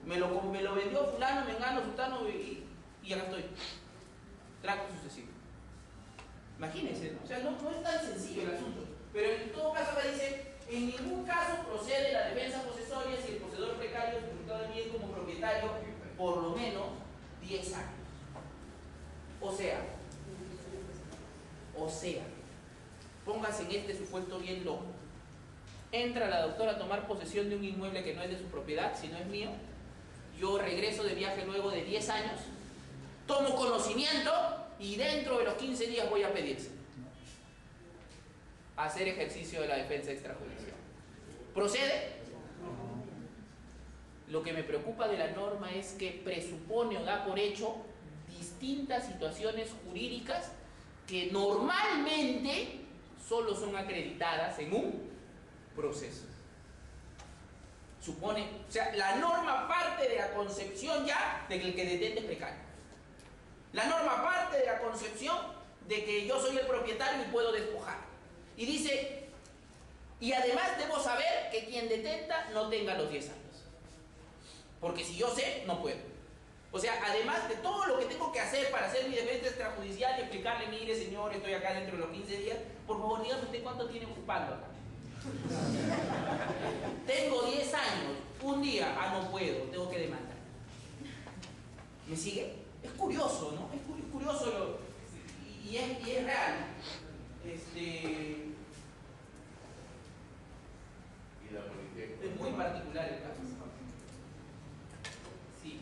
Me lo vendió fulano, mengano, sultano, y acá estoy. Trato sucesivo. Imagínense, ¿no? O sea, no es tan sencillo el asunto. Pero en todo caso me dice, en ningún caso procede la defensa posesoria si el poseedor precario es resultado de bien como propietario por lo menos 10 años. O sea, póngase en este supuesto bien loco. Entra la doctora a tomar posesión de un inmueble que no es de su propiedad, sino es mío. Yo regreso de viaje luego de 10 años, tomo conocimiento y dentro de los 15 días voy a pedirse a hacer ejercicio de la defensa extrajudicial. ¿Procede? Lo que me preocupa de la norma es que presupone o da por hecho distintas situaciones jurídicas que normalmente solo son acreditadas en un proceso. Supone, o sea, la norma parte de la concepción ya de que el que detente es precario. La norma parte de la concepción de que yo soy el propietario y puedo despojar. Y dice, y además debo saber que quien detenta no tenga los 10 años. Porque si yo sé, no puedo. O sea, además de todo lo que tengo que hacer para hacer mi defensa extrajudicial y explicarle, mire señor, estoy acá dentro de los 15 días, por favor dígame usted cuánto tiene ocupando acá. Tengo 10 años, un día, no puedo, tengo que demandar. ¿Me sigue? Es curioso, ¿no? Es curioso y es real. Es muy particular el caso. Sí,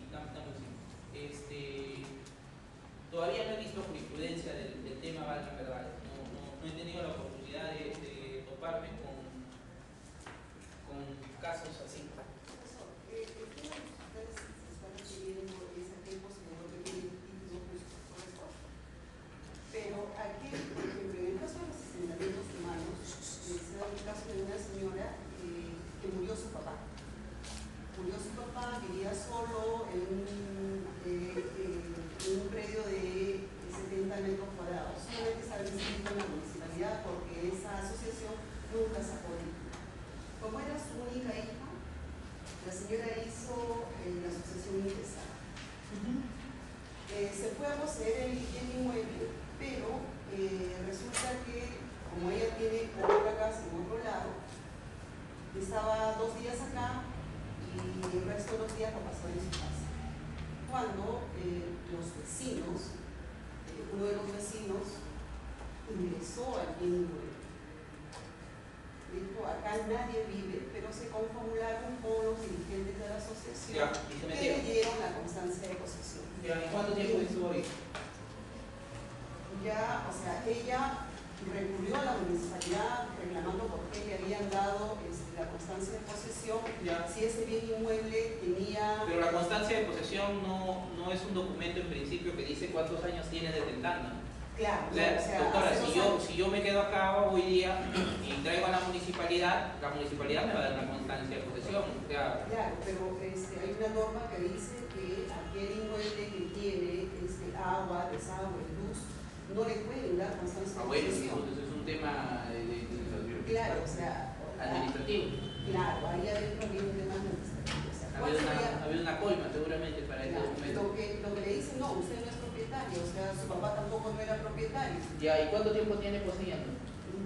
todavía no he visto jurisprudencia del tema, valga verdad. No he tenido la oportunidad de toparme con casos así. Pero aquí, por ejemplo, en el caso de los asentamientos humanos, se fue a poseer el inmueble, pero resulta que como ella tiene otra casa en otro lado, estaba 2 días acá y el resto de los días lo pasó en su casa. Cuando los vecinos, uno de los vecinos ingresó al bien inmueble, dijo, acá nadie vive, pero se confabularon con los dirigentes de la asociación que le dieron la constancia de posesión. ¿Y cuánto tiempo estuvo ahí? Ya, o sea, ella recurrió a la municipalidad reclamando por qué le habían dado la constancia de posesión, si ese bien inmueble tenía... Pero la constancia de posesión no es un documento en principio que dice cuántos años tiene detentando. Claro, o sea, doctora, si yo me quedo acá hoy día y traigo a la municipalidad me va a dar una constancia de posesión. Claro, pero hay una norma que dice que aquel inmueble que tiene agua, desagüe, luz, no le pueden dar constancia de posesión. Eso es un tema claro, o sea, administrativo. Claro, ahí adentro había un tema administrativo. O sea, había una coima seguramente para ese documento. Lo que le dicen, no, usted no es propietario, o sea, su papá tampoco no era propietario. Ya, ¿y cuánto tiempo tiene poseyendo?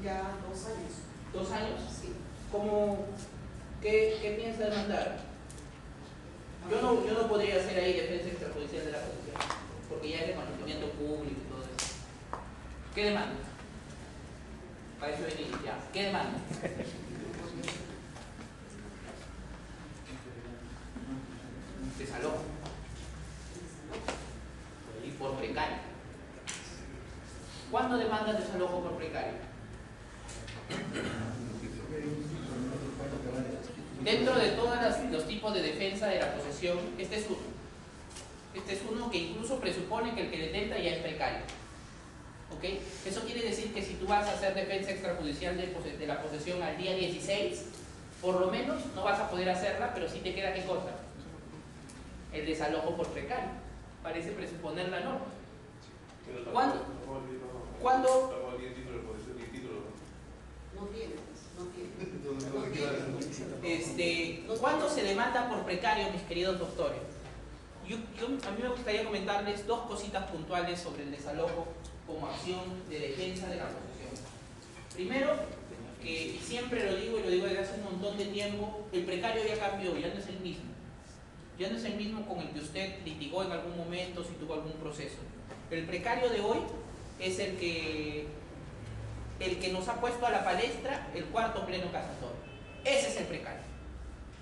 Ya 2 años. ¿2 años? Sí. ¿Qué piensa demandar? Yo no podría hacer ahí defensa extrajudicial de la posesión, porque ya es de conocimiento público y todo eso. ¿Qué demanda? Para eso venir, ya. ¿Qué demanda? Desalojo. Y por precario. ¿Cuándo demandas desalojo por precario? Dentro de todos los tipos de defensa de la posesión, este es uno. Este es uno que incluso presupone que el que detenta ya es precario. ¿Ok? Eso quiere decir que si tú vas a hacer defensa extrajudicial de la posesión al día 16, por lo menos no vas a poder hacerla, pero sí te queda ¿qué cosa? El desalojo por precario. Parece presuponer la norma. ¿Cuándo? ¿Cuándo se demanda por precario, mis queridos doctores? A mí me gustaría comentarles 2 cositas puntuales sobre el desalojo como acción de defensa de la posesión. Primero, que siempre lo digo y lo digo desde hace un montón de tiempo, el precario ya cambió, ya no es el mismo. Ya no es el mismo con el que usted litigó en algún momento, si tuvo algún proceso. El precario de hoy es el que nos ha puesto a la palestra el 4º pleno casatorio. Ese es el precario.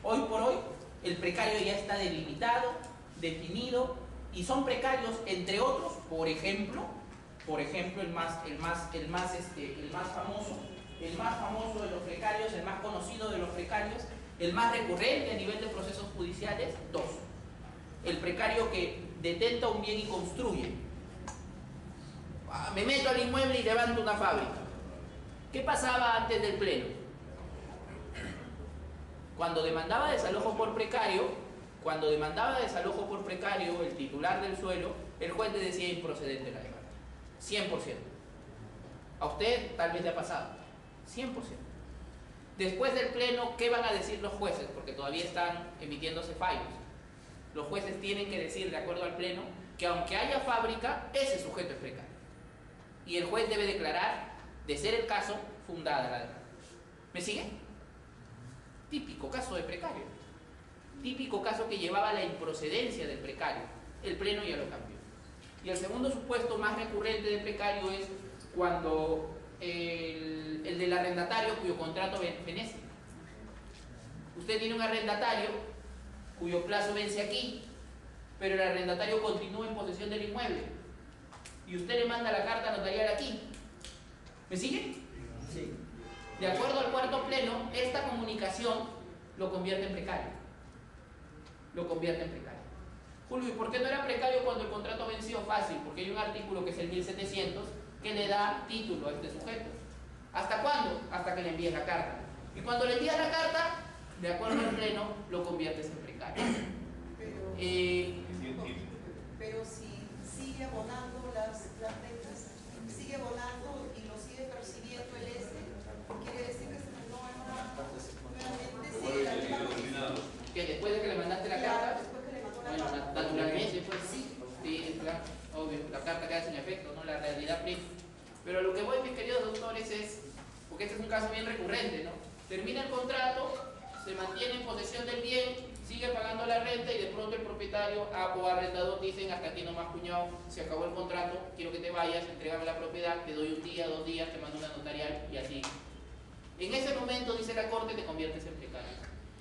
Hoy por hoy, el precario ya está delimitado, definido, y son precarios, entre otros, por ejemplo, el más famoso de los precarios, el más conocido de los precarios, el más recurrente a nivel de procesos judiciales, 2. El precario que detenta un bien y construye. Me meto al inmueble y levanto una fábrica. ¿Qué pasaba antes del pleno? Cuando demandaba desalojo por precario, el titular del suelo, el juez le decía improcedente la demanda. 100%. A usted tal vez le ha pasado. 100%. Después del pleno, ¿qué van a decir los jueces? Porque todavía están emitiéndose fallos. Los jueces tienen que decir, de acuerdo al pleno, que aunque haya fábrica, ese sujeto es precario. Y el juez debe declarar, de ser el caso, fundada la demanda. ¿Me sigue? Típico caso de precario. Típico caso que llevaba a la improcedencia del precario. El pleno ya lo cambió. Y el segundo supuesto más recurrente de precario es cuando el del arrendatario cuyo contrato vence. Usted tiene un arrendatario cuyo plazo vence aquí, pero el arrendatario continúa en posesión del inmueble y usted le manda la carta notarial aquí. ¿Me sigue? Sí. De acuerdo al 4º pleno, esta comunicación lo convierte en precario. Julio, ¿y por qué no era precario cuando el contrato venció? Fácil, porque hay un artículo que es el 1700 que le da título a este sujeto. ¿Hasta cuándo? Hasta que le envíes la carta. Y cuando le envías la carta, de acuerdo al pleno, lo conviertes en precario. Pero si sigue abonando las rentas, sigue abonando y lo sigue percibiendo el quiere decir que se mandó nuevamente sigue la misma condición. Que después de que le mandaste la carta, después que le mandó la carta. naturalmente, pues sí. Sí, claro. Pero lo que voy, mis queridos doctores, es, porque este es un caso bien recurrente, ¿no? Termina el contrato, se mantiene en posesión del bien, sigue pagando la renta y de pronto el propietario o arrendador dicen: hasta aquí nomás, cuñado, se acabó el contrato, quiero que te vayas, entrégame la propiedad, te doy un día, 2 días, te mando una notarial y así. En ese momento, dice la Corte, te conviertes en precario.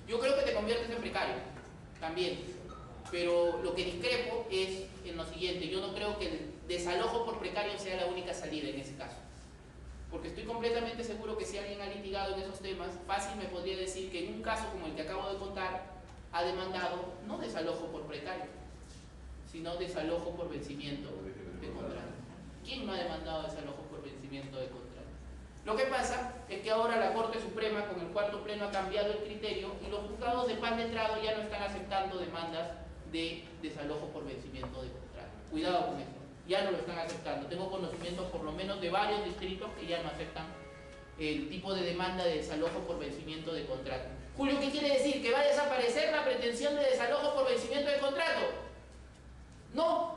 Yo creo que te conviertes en precario, también. Pero lo que discrepo es en lo siguiente: yo no creo que el desalojo por precario sea la única salida en ese caso. Porque estoy completamente seguro que si alguien ha litigado en esos temas, fácil me podría decir que en un caso como el que acabo de contar, ha demandado no desalojo por precario, sino desalojo por vencimiento de contrato. ¿Quién no ha demandado desalojo por vencimiento de contrato? Lo que pasa es que ahora la Corte Suprema, con el cuarto pleno, ha cambiado el criterio y los juzgados de paz letrado ya no están aceptando demandas de desalojo por vencimiento de contrato. Cuidado con esto. Ya no lo están aceptando. Tengo conocimientos por lo menos de varios distritos que ya no aceptan el tipo de demanda de desalojo por vencimiento de contrato. Julio, ¿qué quiere decir? ¿Que va a desaparecer la pretensión de desalojo por vencimiento de contrato? No,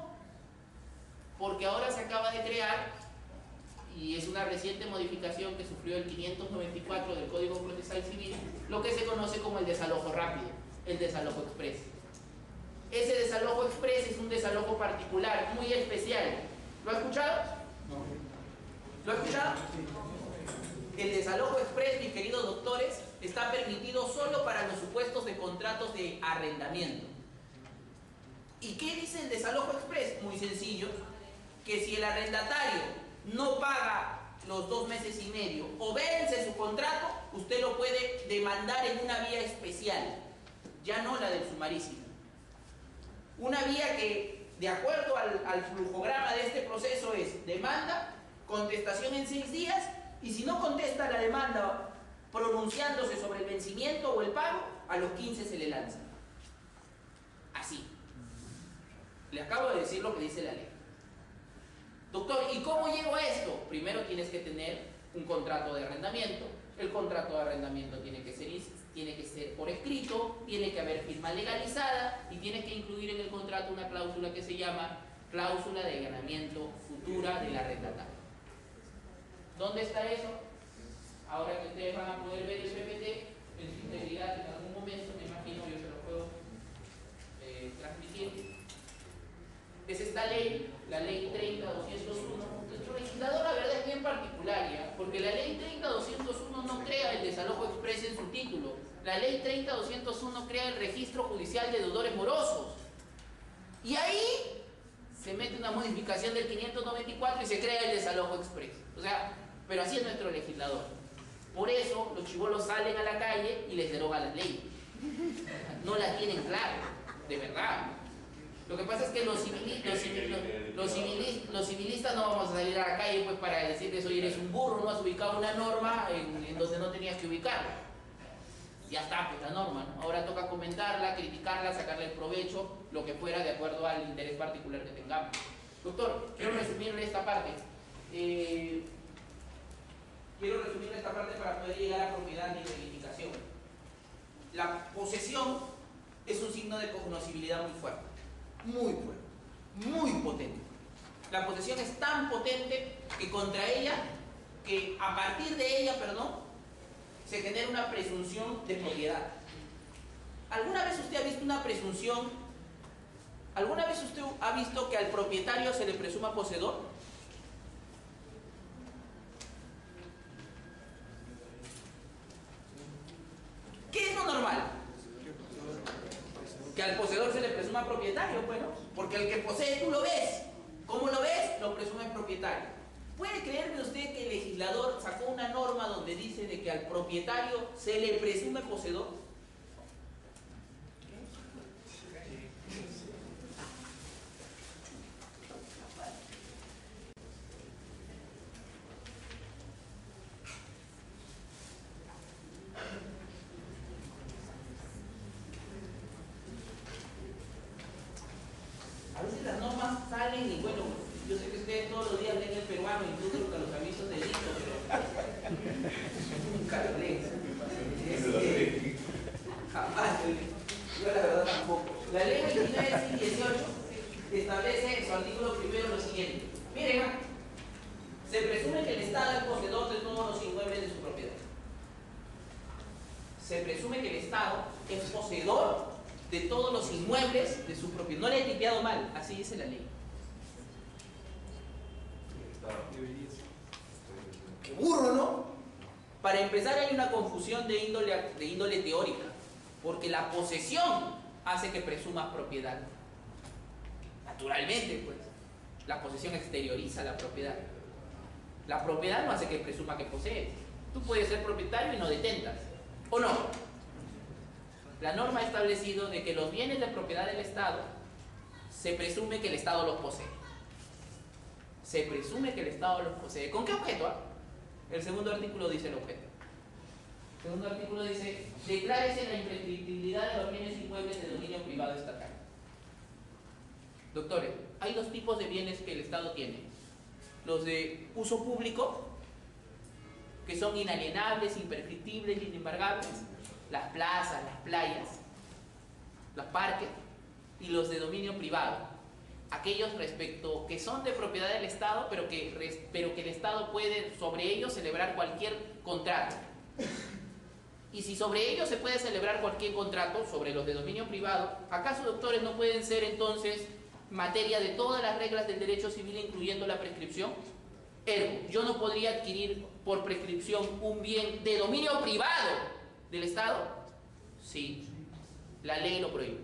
porque ahora se acaba de crear, y es una reciente modificación que sufrió el 594 del Código Procesal Civil, lo que se conoce como el desalojo rápido, el desalojo express. Ese desalojo express es un desalojo particular, muy especial. ¿Lo ha escuchado? ¿Lo ha escuchado? El desalojo express, mis queridos doctores, está permitido solo para los supuestos de contratos de arrendamiento. ¿Y qué dice el desalojo express? Muy sencillo, que si el arrendatario no paga los 2 meses y medio o vence su contrato, usted lo puede demandar en una vía especial, ya no la del sumarísimo. Una vía que, de acuerdo al flujograma de este proceso, es demanda, contestación en 6 días, y si no contesta la demanda pronunciándose sobre el vencimiento o el pago, a los 15 se le lanza. Así. Le acabo de decir lo que dice la ley. Doctor, ¿y cómo llego a esto? Primero tienes que tener un contrato de arrendamiento. El contrato de arrendamiento tiene que ser por escrito, tiene que haber firma legalizada y tienes que incluir en el contrato una cláusula que se llama cláusula de ganamiento futura del arrendatario. ¿Dónde está eso? Ahora que ustedes van a poder ver el PPT en su integridad en algún momento, me imagino, yo se lo puedo transmitir. Es esta ley, la ley 30.201. Nuestro legislador, la verdad, es bien particular, ¿ya? Porque la ley 30.201 no crea el desalojo express en su título. La ley 30.201 crea el registro judicial de deudores morosos. Y ahí se mete una modificación del 594 y se crea el desalojo express. O sea, pero así es nuestro legislador. Por eso los chibolos salen a la calle y les derogan las leyes. No las tienen claras, de verdad. Lo que pasa es que los civilistas no vamos a salir a la calle pues para decirles: oye, eres un burro, no has ubicado una norma en donde no tenías que ubicarla. Ya está, pues la norma, ¿no? Ahora toca comentarla, criticarla, sacarle el provecho, lo que fuera, de acuerdo al interés particular que tengamos. Doctor, quiero resumirle esta parte. Para poder llegar a propiedad y reivindicación. La posesión es un signo de cognoscibilidad muy fuerte. Muy fuerte, muy potente. La posesión es tan potente que a partir de ella, se genera una presunción de propiedad. ¿Alguna vez usted ha visto una presunción? ¿Alguna vez usted ha visto que al propietario se le presuma poseedor? ¿Qué es lo normal? Que al poseedor se le presuma propietario, bueno, porque el que posee tú lo ves. ¿Cómo lo ves? Lo presume propietario. ¿Puede creerme usted que el legislador sacó una norma donde dice de que al propietario se le presume poseedor? A veces las normas salen y bueno, yo sé que ustedes todos los días leen el peruano, incluso los avisos de delito, pero nunca lo leen. Jamás lo leen. Yo la verdad tampoco. La ley 29.18 establece en su artículo primero lo siguiente. Miren, Se presume que el Estado es poseedor de todos los inmuebles de su propiedad. Se presume que el Estado es poseedor de todos los inmuebles de su propiedad. No le he tipeado mal, así dice la ley. ¡Qué burro!, ¿no? Para empezar, hay una confusión de índole teórica, porque la posesión hace que presumas propiedad. Naturalmente, pues, la posesión exterioriza la propiedad. La propiedad no hace que presuma que posees. Tú puedes ser propietario y no detentas, ¿o no? La norma ha establecido de que los bienes de propiedad del Estado se presume que el Estado los posee. Se presume que el Estado los posee. ¿Con qué objeto? El segundo artículo dice el objeto. El segundo artículo dice: declárese la imprescriptibilidad de los bienes inmuebles de dominio privado estatal. Doctores, hay dos tipos de bienes que el Estado tiene: los de uso público, que son inalienables, imprescriptibles y inembargables, las plazas, las playas, los parques, y los de dominio privado, aquellos respecto que son de propiedad del Estado, pero que el Estado puede sobre ellos celebrar cualquier contrato. Y si sobre ellos se puede celebrar cualquier contrato, sobre los de dominio privado, ¿acaso, doctores, no pueden ser entonces materia de todas las reglas del derecho civil, incluyendo la prescripción? Ergo, yo no podría adquirir por prescripción un bien de dominio privado del Estado. Sí, la ley lo prohíbe.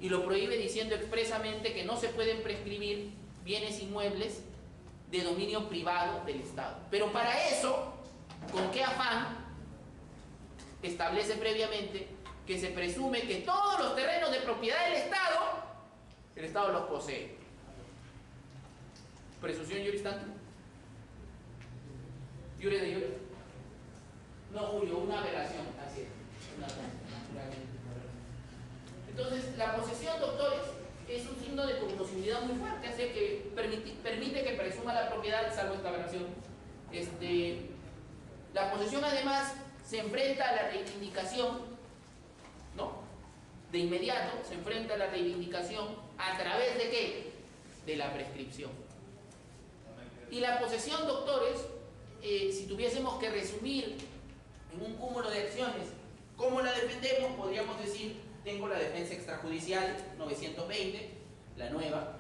Y lo prohíbe diciendo expresamente que no se pueden prescribir bienes inmuebles de dominio privado del Estado. Pero para eso, ¿con qué afán? Establece previamente que se presume que todos los terrenos de propiedad del Estado, el Estado los posee. Presunción juris tantum. Jure de jure. No, Julio, una aberración. Así es. Naturalmente. Entonces, la posesión, doctores, es un signo de cognoscibilidad muy fuerte, así que permite que presuma la propiedad, salvo esta aberración. La posesión, además, se enfrenta a la reivindicación, ¿no? De inmediato se enfrenta a la reivindicación a través de ¿qué? De la prescripción. Y la posesión, doctores, si tuviésemos que resumir en un cúmulo de acciones cómo la defendemos, podríamos decir: tengo la defensa extrajudicial 920, la nueva.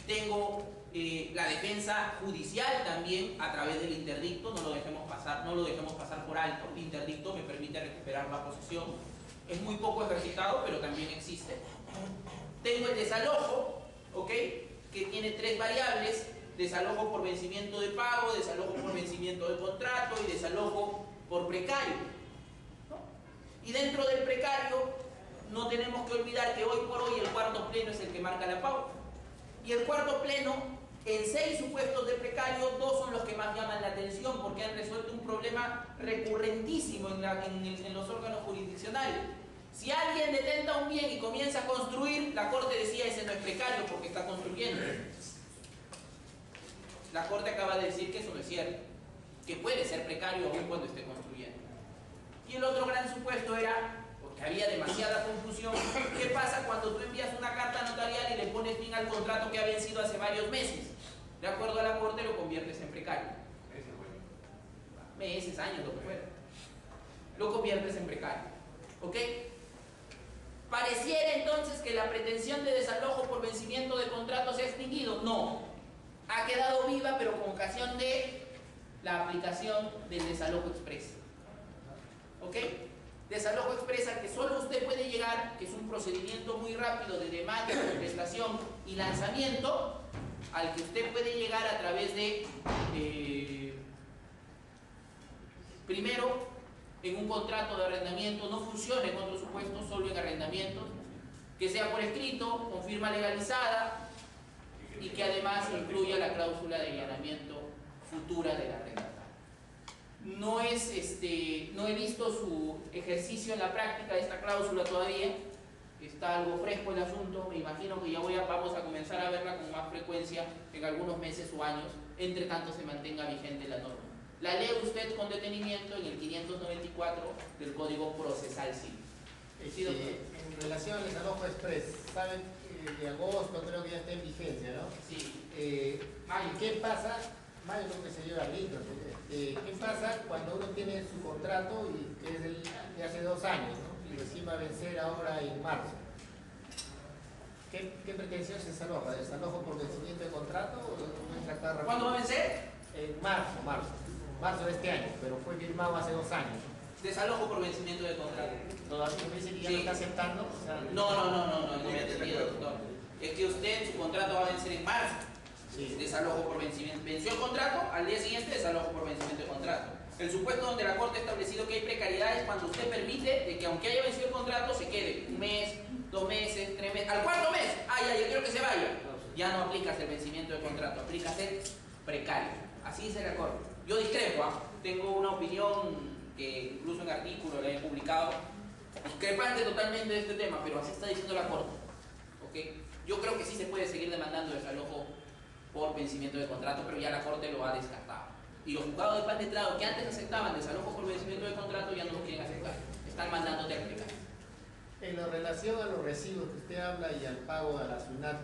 Tengo la defensa judicial también a través del interdicto, no lo dejemos pasar por alto. El interdicto me permite recuperar la posesión. Es muy poco ejercitado, pero también existe. Tengo el desalojo, ¿ok?, que tiene tres variables: desalojo por vencimiento de pago, desalojo por vencimiento de contrato y desalojo por precario, ¿no? Y dentro del precario no tenemos que olvidar que hoy por hoy el cuarto pleno es el que marca la pauta. Y el cuarto pleno, en 6 supuestos de precario, 2 son los que más llaman la atención porque han resuelto un problema recurrentísimo en los órganos jurisdiccionales. Si alguien detenta un bien y comienza a construir, la Corte decía: ese no es precario porque está construyendo. La Corte acaba de decir que eso no es cierto, que puede ser precario aún cuando esté construyendo. Y el otro gran supuesto era, porque había demasiada confusión, ¿qué pasa cuando tú envías una carta notarial y le pones fin al contrato que ha vencido hace varios meses? De acuerdo a la Corte, lo conviertes en precario. Meses, años, lo que fuera. Lo conviertes en precario. ¿Ok? ¿Pareciera entonces que la pretensión de desalojo por vencimiento de contrato se ha extinguido? No. Ha quedado viva, pero con ocasión de la aplicación del desalojo expreso. ¿Ok? Desalojo expresa que solo usted puede llegar, que es un procedimiento muy rápido de demanda, contestación y lanzamiento, al que usted puede llegar a través de, primero, en un contrato de arrendamiento. No funciona en otros supuestos, solo en arrendamientos, que sea por escrito, con firma legalizada, y que además incluya la cláusula de allanamiento futura del arrendatario. No he visto su ejercicio en la práctica de esta cláusula todavía. Está algo fresco el asunto. Me imagino que ya vamos a comenzar a verla con más frecuencia en algunos meses o años, entre tanto se mantenga vigente la norma. La lee usted con detenimiento en el 594 del Código Procesal Civil. En relación al desalojo express, ¿saben de agosto creo que ya está en vigencia, ¿no? Sí. Mayo. ¿Qué pasa? Mayo creo que se lleva listo. ¿Qué pasa cuando uno tiene su contrato y que es de hace 2 años, ¿no? Y recién va a vencer ahora en marzo? ¿Qué pretensión se desaloja? ¿Desalojo por vencimiento de contrato o no entra cada rato? ¿Cuándo va a vencer? En marzo de este año, pero fue firmado hace 2 años. Desalojo por vencimiento de contrato. Todavía me dice que ya Sí. lo está aceptando. O sea, No me he entendido, doctor. Es que usted, su contrato va a vencer en marzo. Sí. Desalojo por vencimiento. Venció el contrato, al día siguiente desalojo por vencimiento de contrato. El supuesto donde la Corte ha establecido que hay precariedad es cuando usted permite de que aunque haya vencido el contrato se quede 1 mes, 2 meses, 3 meses. Al 4.º mes, ya quiero que se vaya. Ya no aplicas el vencimiento de contrato, aplicas el precario. Así dice la Corte. Yo discrepo, tengo una opinión que incluso en artículos la he publicado, discrepante totalmente de este tema, pero así está diciendo la Corte. ¿Okay? Yo creo que sí se puede seguir demandando desalojo por vencimiento de contrato, pero ya la Corte lo ha descartado. Y los juzgados de paz letrado que antes aceptaban desalojo por vencimiento de contrato ya no lo quieren aceptar. Están mandándote a aplicar. En relación a los recibos que usted habla y al pago de la SUNAT,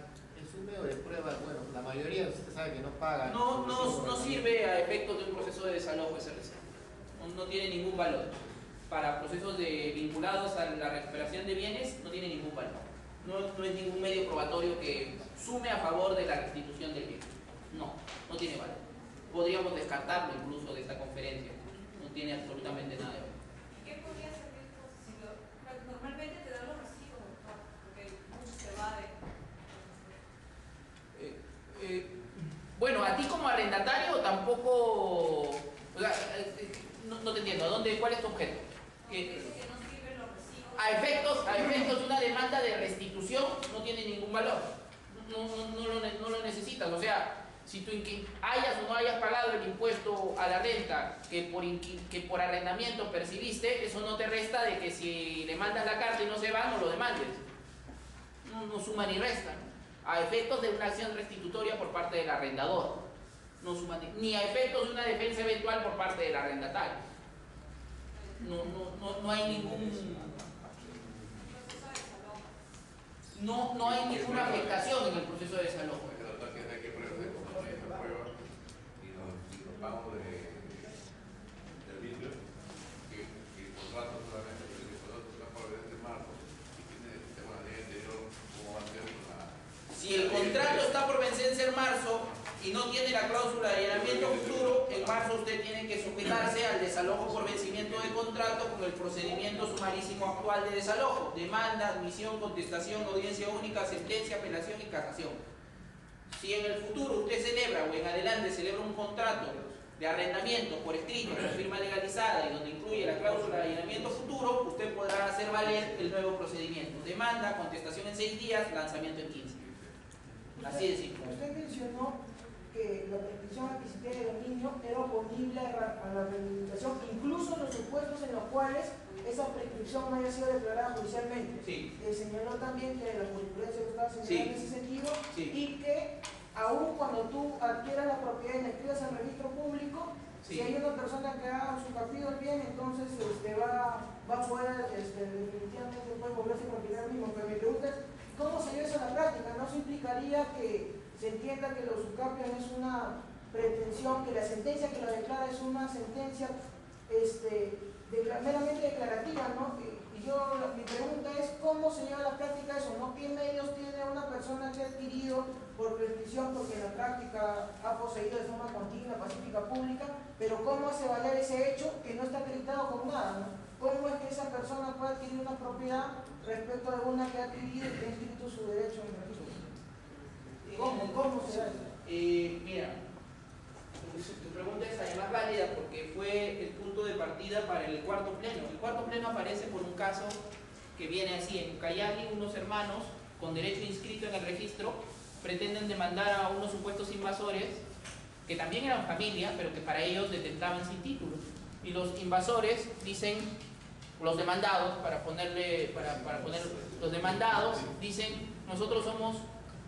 ¿es un medio de prueba? Bueno, la mayoría usted sabe que no paga. No sirve a efectos de un proceso de desalojo ese recibo. No tiene ningún valor. Para procesos vinculados a la recuperación de bienes no tiene ningún valor. No es ningún medio probatorio que sume a favor de la restitución del bien. No tiene valor. Podríamos descartarlo incluso de esta conferencia. No tiene absolutamente nada de valor. ¿Qué podría servir si normalmente te dan los recibos, doctor? Porque muchos se evaden. Bueno, a ti como arrendatario tampoco... O sea, no te entiendo. ¿Cuál es tu objeto? Dice que no sirven los recibos. A efectos de una demanda de restitución no tiene ningún valor. No lo necesitas. O sea, si tú hayas o no hayas pagado el impuesto a la renta que por arrendamiento percibiste, eso no te resta de que si le mandas la carta y no se va, no lo demandes. No suma ni resta. A efectos de una acción restitutoria por parte del arrendador. No suma ni a efectos de una defensa eventual por parte del arrendatario. No hay ningún... No hay ninguna afectación en el proceso de desalojo. Pagos de servicios que el contrato solamente que el contrato está por el marco y tiene el tema de ley anterior, ¿cómo va a ser la... Si el contrato está por vencerse en marzo y no tiene la cláusula de allanamiento futuro, en marzo usted tiene que sujetarse al desalojo por vencimiento de contrato con el procedimiento sumarísimo actual de desalojo: demanda, admisión, contestación, audiencia única, sentencia, apelación y casación. Si en el futuro usted celebra o en adelante celebra un contrato de arrendamiento por escrito, con firma legalizada y donde incluye la cláusula de allanamiento futuro, usted podrá hacer valer el nuevo procedimiento: demanda, contestación en 6 días, lanzamiento en 15. Así de simple. Usted mencionó que la prescripción adquisitiva de dominio era oponible a la reivindicación, incluso en los supuestos en los cuales esa prescripción no haya sido declarada judicialmente. Sí. Señaló también que la jurisprudencia que estaba señalando en ese sentido, sí, y que aún cuando tú adquieras la propiedad y la inscribas al registro público, sí, si hay una persona que ha usufructuado el bien, entonces va a poder definitivamente puede volverse propiedad mismo. Pero mi pregunta es, ¿cómo se lleva eso a la práctica? ¿No se implicaría que se entienda que los usucapios es una pretensión, que la sentencia que lo declara es una sentencia meramente declarativa, ¿no? Mi pregunta es, ¿cómo se lleva a la práctica eso? ¿No? ¿Qué medios tiene una persona que ha adquirido por prescripción, porque en la práctica ha poseído de forma continua, pacífica, pública, pero cómo hace valer ese hecho que no está acreditado con nada, ¿no? ¿Cómo es que esa persona puede adquirir una propiedad respecto de una que ha adquirido y que ha inscrito su derecho en el registro? ¿Cómo se da eso? Mira, tu pregunta es además válida porque fue el punto de partida para el cuarto pleno. El cuarto pleno aparece por un caso que viene así: en Ucayali, unos hermanos con derecho inscrito en el registro pretenden demandar a unos supuestos invasores que también eran familia, pero que para ellos detentaban sin título. Y los invasores dicen, los demandados, los demandados dicen: nosotros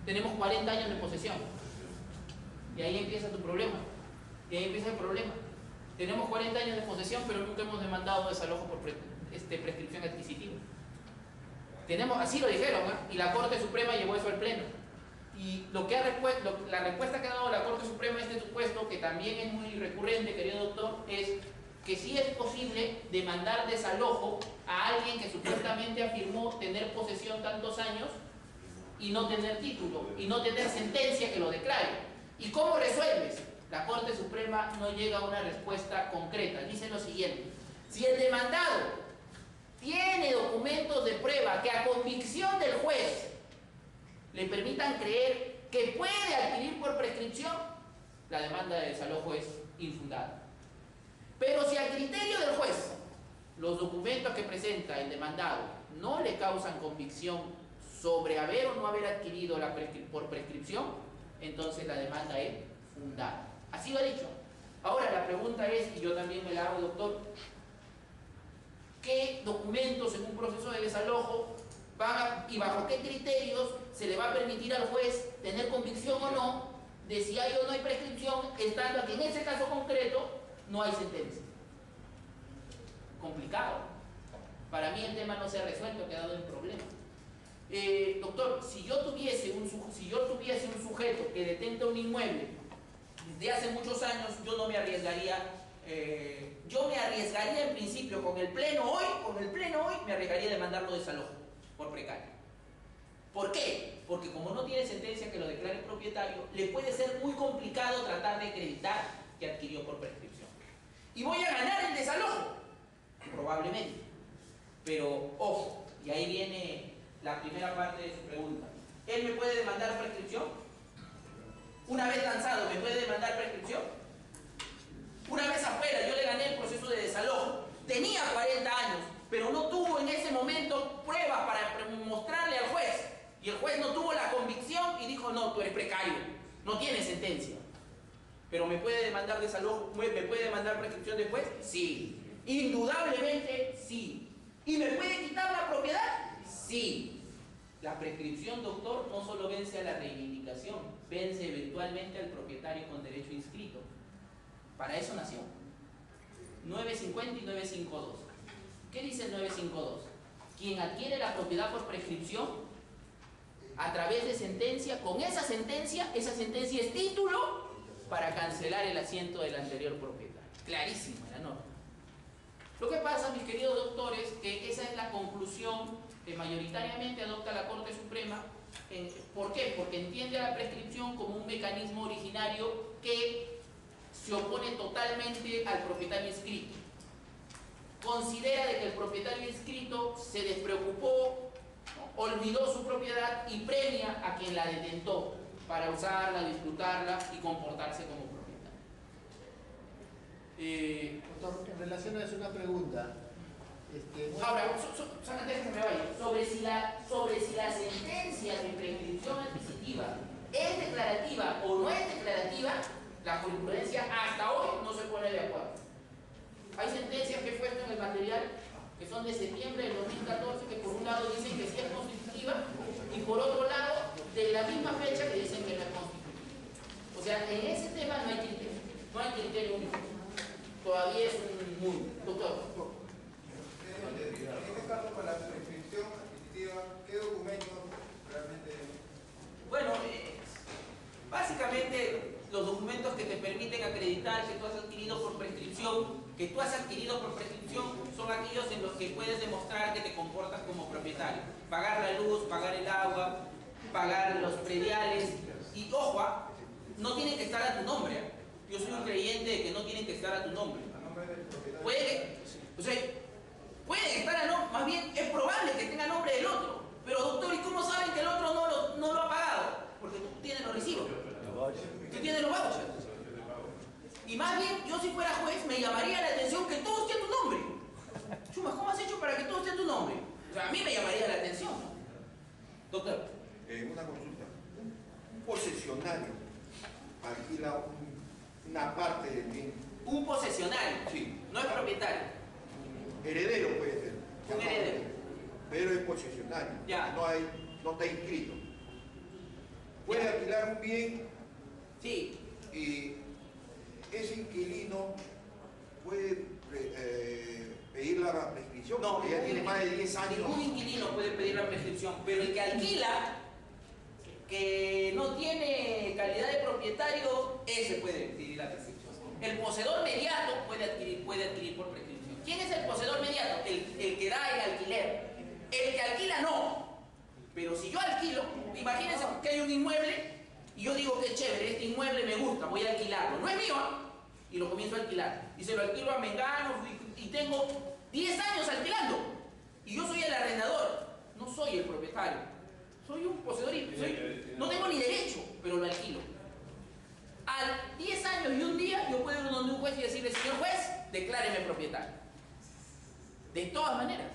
tenemos 40 años de posesión. Y ahí empieza tu problema. Y ahí empieza el problema. Tenemos 40 años de posesión, pero nunca hemos demandado desalojo por prescripción adquisitiva. Así lo dijeron, ¿eh? Y la Corte Suprema llevó eso al Pleno. Y la respuesta que ha dado la Corte Suprema a este supuesto, que también es muy recurrente, querido doctor, es que sí es posible demandar desalojo a alguien que supuestamente afirmó tener posesión tantos años y no tener título, y no tener sentencia que lo declare. ¿Y cómo resuelves? La Corte Suprema no llega a una respuesta concreta. Dice lo siguiente: si el demandado tiene documentos de prueba que a convicción del juez le permitan creer que puede adquirir por prescripción, la demanda de desalojo es infundada. Pero si al criterio del juez los documentos que presenta el demandado no le causan convicción sobre haber o no haber adquirido por prescripción, entonces la demanda es fundada. Así lo ha dicho. Ahora la pregunta es, y yo también me la hago, doctor, ¿qué documentos en un proceso de desalojo y bajo qué criterios se le va a permitir al juez tener convicción o no de si hay o no hay prescripción, estando aquí en ese caso concreto no hay sentencia? Complicado. Para mí el tema no se ha resuelto, ha quedado en problema. Doctor, si yo tuviese un sujeto que detenta un inmueble desde hace muchos años, yo no me arriesgaría. Yo me arriesgaría en principio con el pleno hoy, me arriesgaría de mandarlo desalojo por precario. ¿Por qué? Porque como no tiene sentencia que lo declare propietario, le puede ser muy complicado tratar de acreditar que adquirió por prescripción. ¿Y voy a ganar el desalojo? Probablemente. Pero, ojo, y ahí viene la primera parte de su pregunta. ¿Él me puede demandar prescripción? Una vez lanzado, ¿me puede demandar prescripción? Una vez afuera, yo le gané el proceso de desalojo, tenía 40 años, pero no tuvo en ese momento pruebas para mostrarle al juez. Y el juez no tuvo la convicción y dijo, no, tú eres precario, no tienes sentencia. ¿Pero me puede demandar desalojo? ¿Me puede demandar prescripción después? Sí. Indudablemente, sí. ¿Y me puede quitar la propiedad? Sí. La prescripción, doctor, no solo vence a la reivindicación, vence eventualmente al propietario con derecho inscrito. Para eso nació. 950 y 952. ¿Qué dice el 952? Quien adquiere la propiedad por prescripción, a través de sentencia, con esa sentencia es título para cancelar el asiento del anterior propietario. Clarísima la norma. Lo que pasa, mis queridos doctores, que esa es la conclusión que mayoritariamente adopta la Corte Suprema. ¿Por qué? Porque entiende a la prescripción como un mecanismo originario que se opone totalmente al propietario inscrito. Considera de que el propietario inscrito se despreocupó, olvidó su propiedad y premia a quien la detentó para usarla, disfrutarla y comportarse como propietario. Doctor, en relación a eso una pregunta. Ahora, antes que me vaya, sobre si la sentencia de prescripción adquisitiva es declarativa o no es declarativa, la jurisprudencia hasta hoy no se pone de acuerdo. Hay sentencias que he puesto en el material que son de septiembre del 2014, que por un lado dicen que sí es constitutiva y por otro lado de la misma fecha que dicen que no es constitutiva. O sea, en ese tema no hay criterio único. Todavía es un mundo. Doctor. En este caso, con la prescripción adquisitiva, ¿qué documentos realmente? Bueno, básicamente los documentos que te permiten acreditar que tú has adquirido por prescripción, son aquellos en los que puedes demostrar que te comportas como propietario. Pagar la luz, pagar el agua, pagar los prediales. Y ojo, no tienen que estar a tu nombre. Yo soy un creyente de que no tienen que estar a tu nombre. Puede estar a nombre, más bien es probable que tenga nombre del otro. Pero doctor, ¿y cómo saben que el otro no lo ha pagado? Porque tú tienes los recibos. Tú tienes los vouchers. Y más bien, yo si fuera juez, me llamaría la atención que todo esté a tu nombre. Chuma, ¿cómo has hecho para que todo esté a tu nombre? O sea, a mí me llamaría la atención. Doctor. Una consulta. Un posesionario alquila una parte del bien. Un posesionario. Sí. No es propietario. Heredero puede ser. Un heredero. Pero es posesionario. Ya. No está inscrito. Puede alquilar un bien. Sí. Y ese inquilino puede pedir la prescripción, no, porque ya tiene más de 10 años. Ningún inquilino puede pedir la prescripción, pero el que alquila, que no tiene calidad de propietario, ese puede pedir la prescripción. El poseedor mediato puede adquirir por prescripción. ¿Quién es el poseedor mediato? El que da el alquiler. El que alquila no. Pero si yo alquilo, imagínense que hay un inmueble y yo digo que es chévere, este inmueble me gusta, voy a alquilarlo. No es mío, y lo comienzo a alquilar. Y se lo alquilo a Mengano y tengo 10 años alquilando. Y yo soy el arrendador, no soy el propietario. Soy un poseedor y no tengo ni derecho, pero lo alquilo. A 10 años y un día yo puedo ir donde un juez y decirle, señor juez, decláreme propietario. De todas maneras.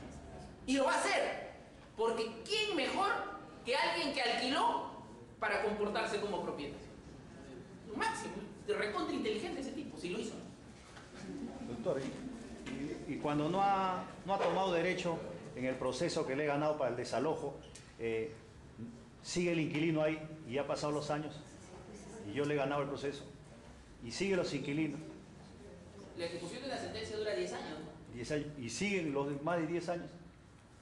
Y lo va a hacer. Porque ¿quién mejor que alguien que alquiló para comportarse como propietario? Lo máximo. Recontra inteligente ese tipo, si lo hizo. Doctor, y cuando no ha tomado derecho en el proceso que le he ganado para el desalojo, sigue el inquilino ahí y ha pasado los años y yo le he ganado el proceso y sigue los inquilinos. La ejecución de la sentencia dura 10 años, ¿no? 10 años y siguen los más de 10 años.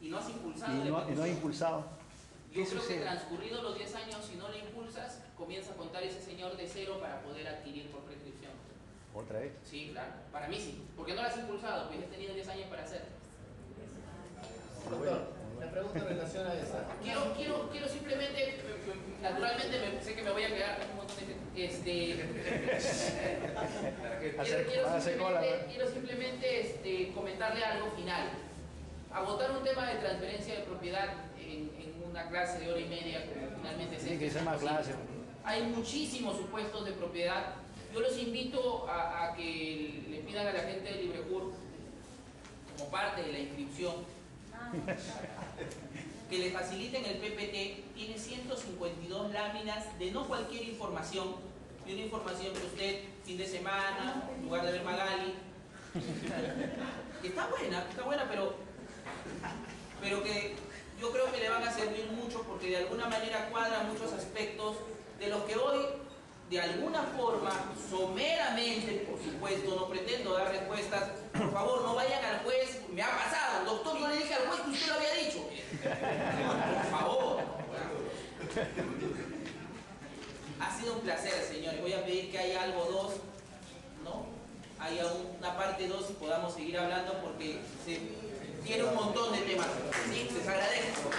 Y no has impulsado. Y no ha impulsado. Yo creo que transcurridos los 10 años, si no le impulsas, comienza a contar ese señor de cero para poder adquirir por prescripción. ¿Otra vez? Sí, claro. Para mí sí. ¿Por qué no lo has impulsado? Pues he tenido 10 años para hacerlo. Doctor, la pregunta en relación a esa. Quiero simplemente, naturalmente sé que me voy a quedar con un montón de quiero simplemente comentarle algo final. Agotar un tema de transferencia de propiedad en una clase de hora y media, como finalmente es que sea más clase. Hay muchísimos supuestos de propiedad. Yo los invito a que le pidan a la gente de LibreCur, como parte de la inscripción, que le faciliten el PPT. Tiene 152 láminas de no cualquier información, de una información que usted, fin de semana, en lugar de ver Magali, que está buena, pero que yo creo que le van a servir mucho porque de alguna manera cuadra muchos aspectos de los que hoy, de alguna forma, someramente, por supuesto, no pretendo dar respuestas. Por favor, no vayan al juez, me ha pasado, doctor, yo le dije al juez que usted lo había dicho. Por favor. Ha sido un placer, señores. Voy a pedir que haya algo 2, ¿no? Haya una parte 2 y podamos seguir hablando porque se tiene un montón de temas. Sí, les agradezco.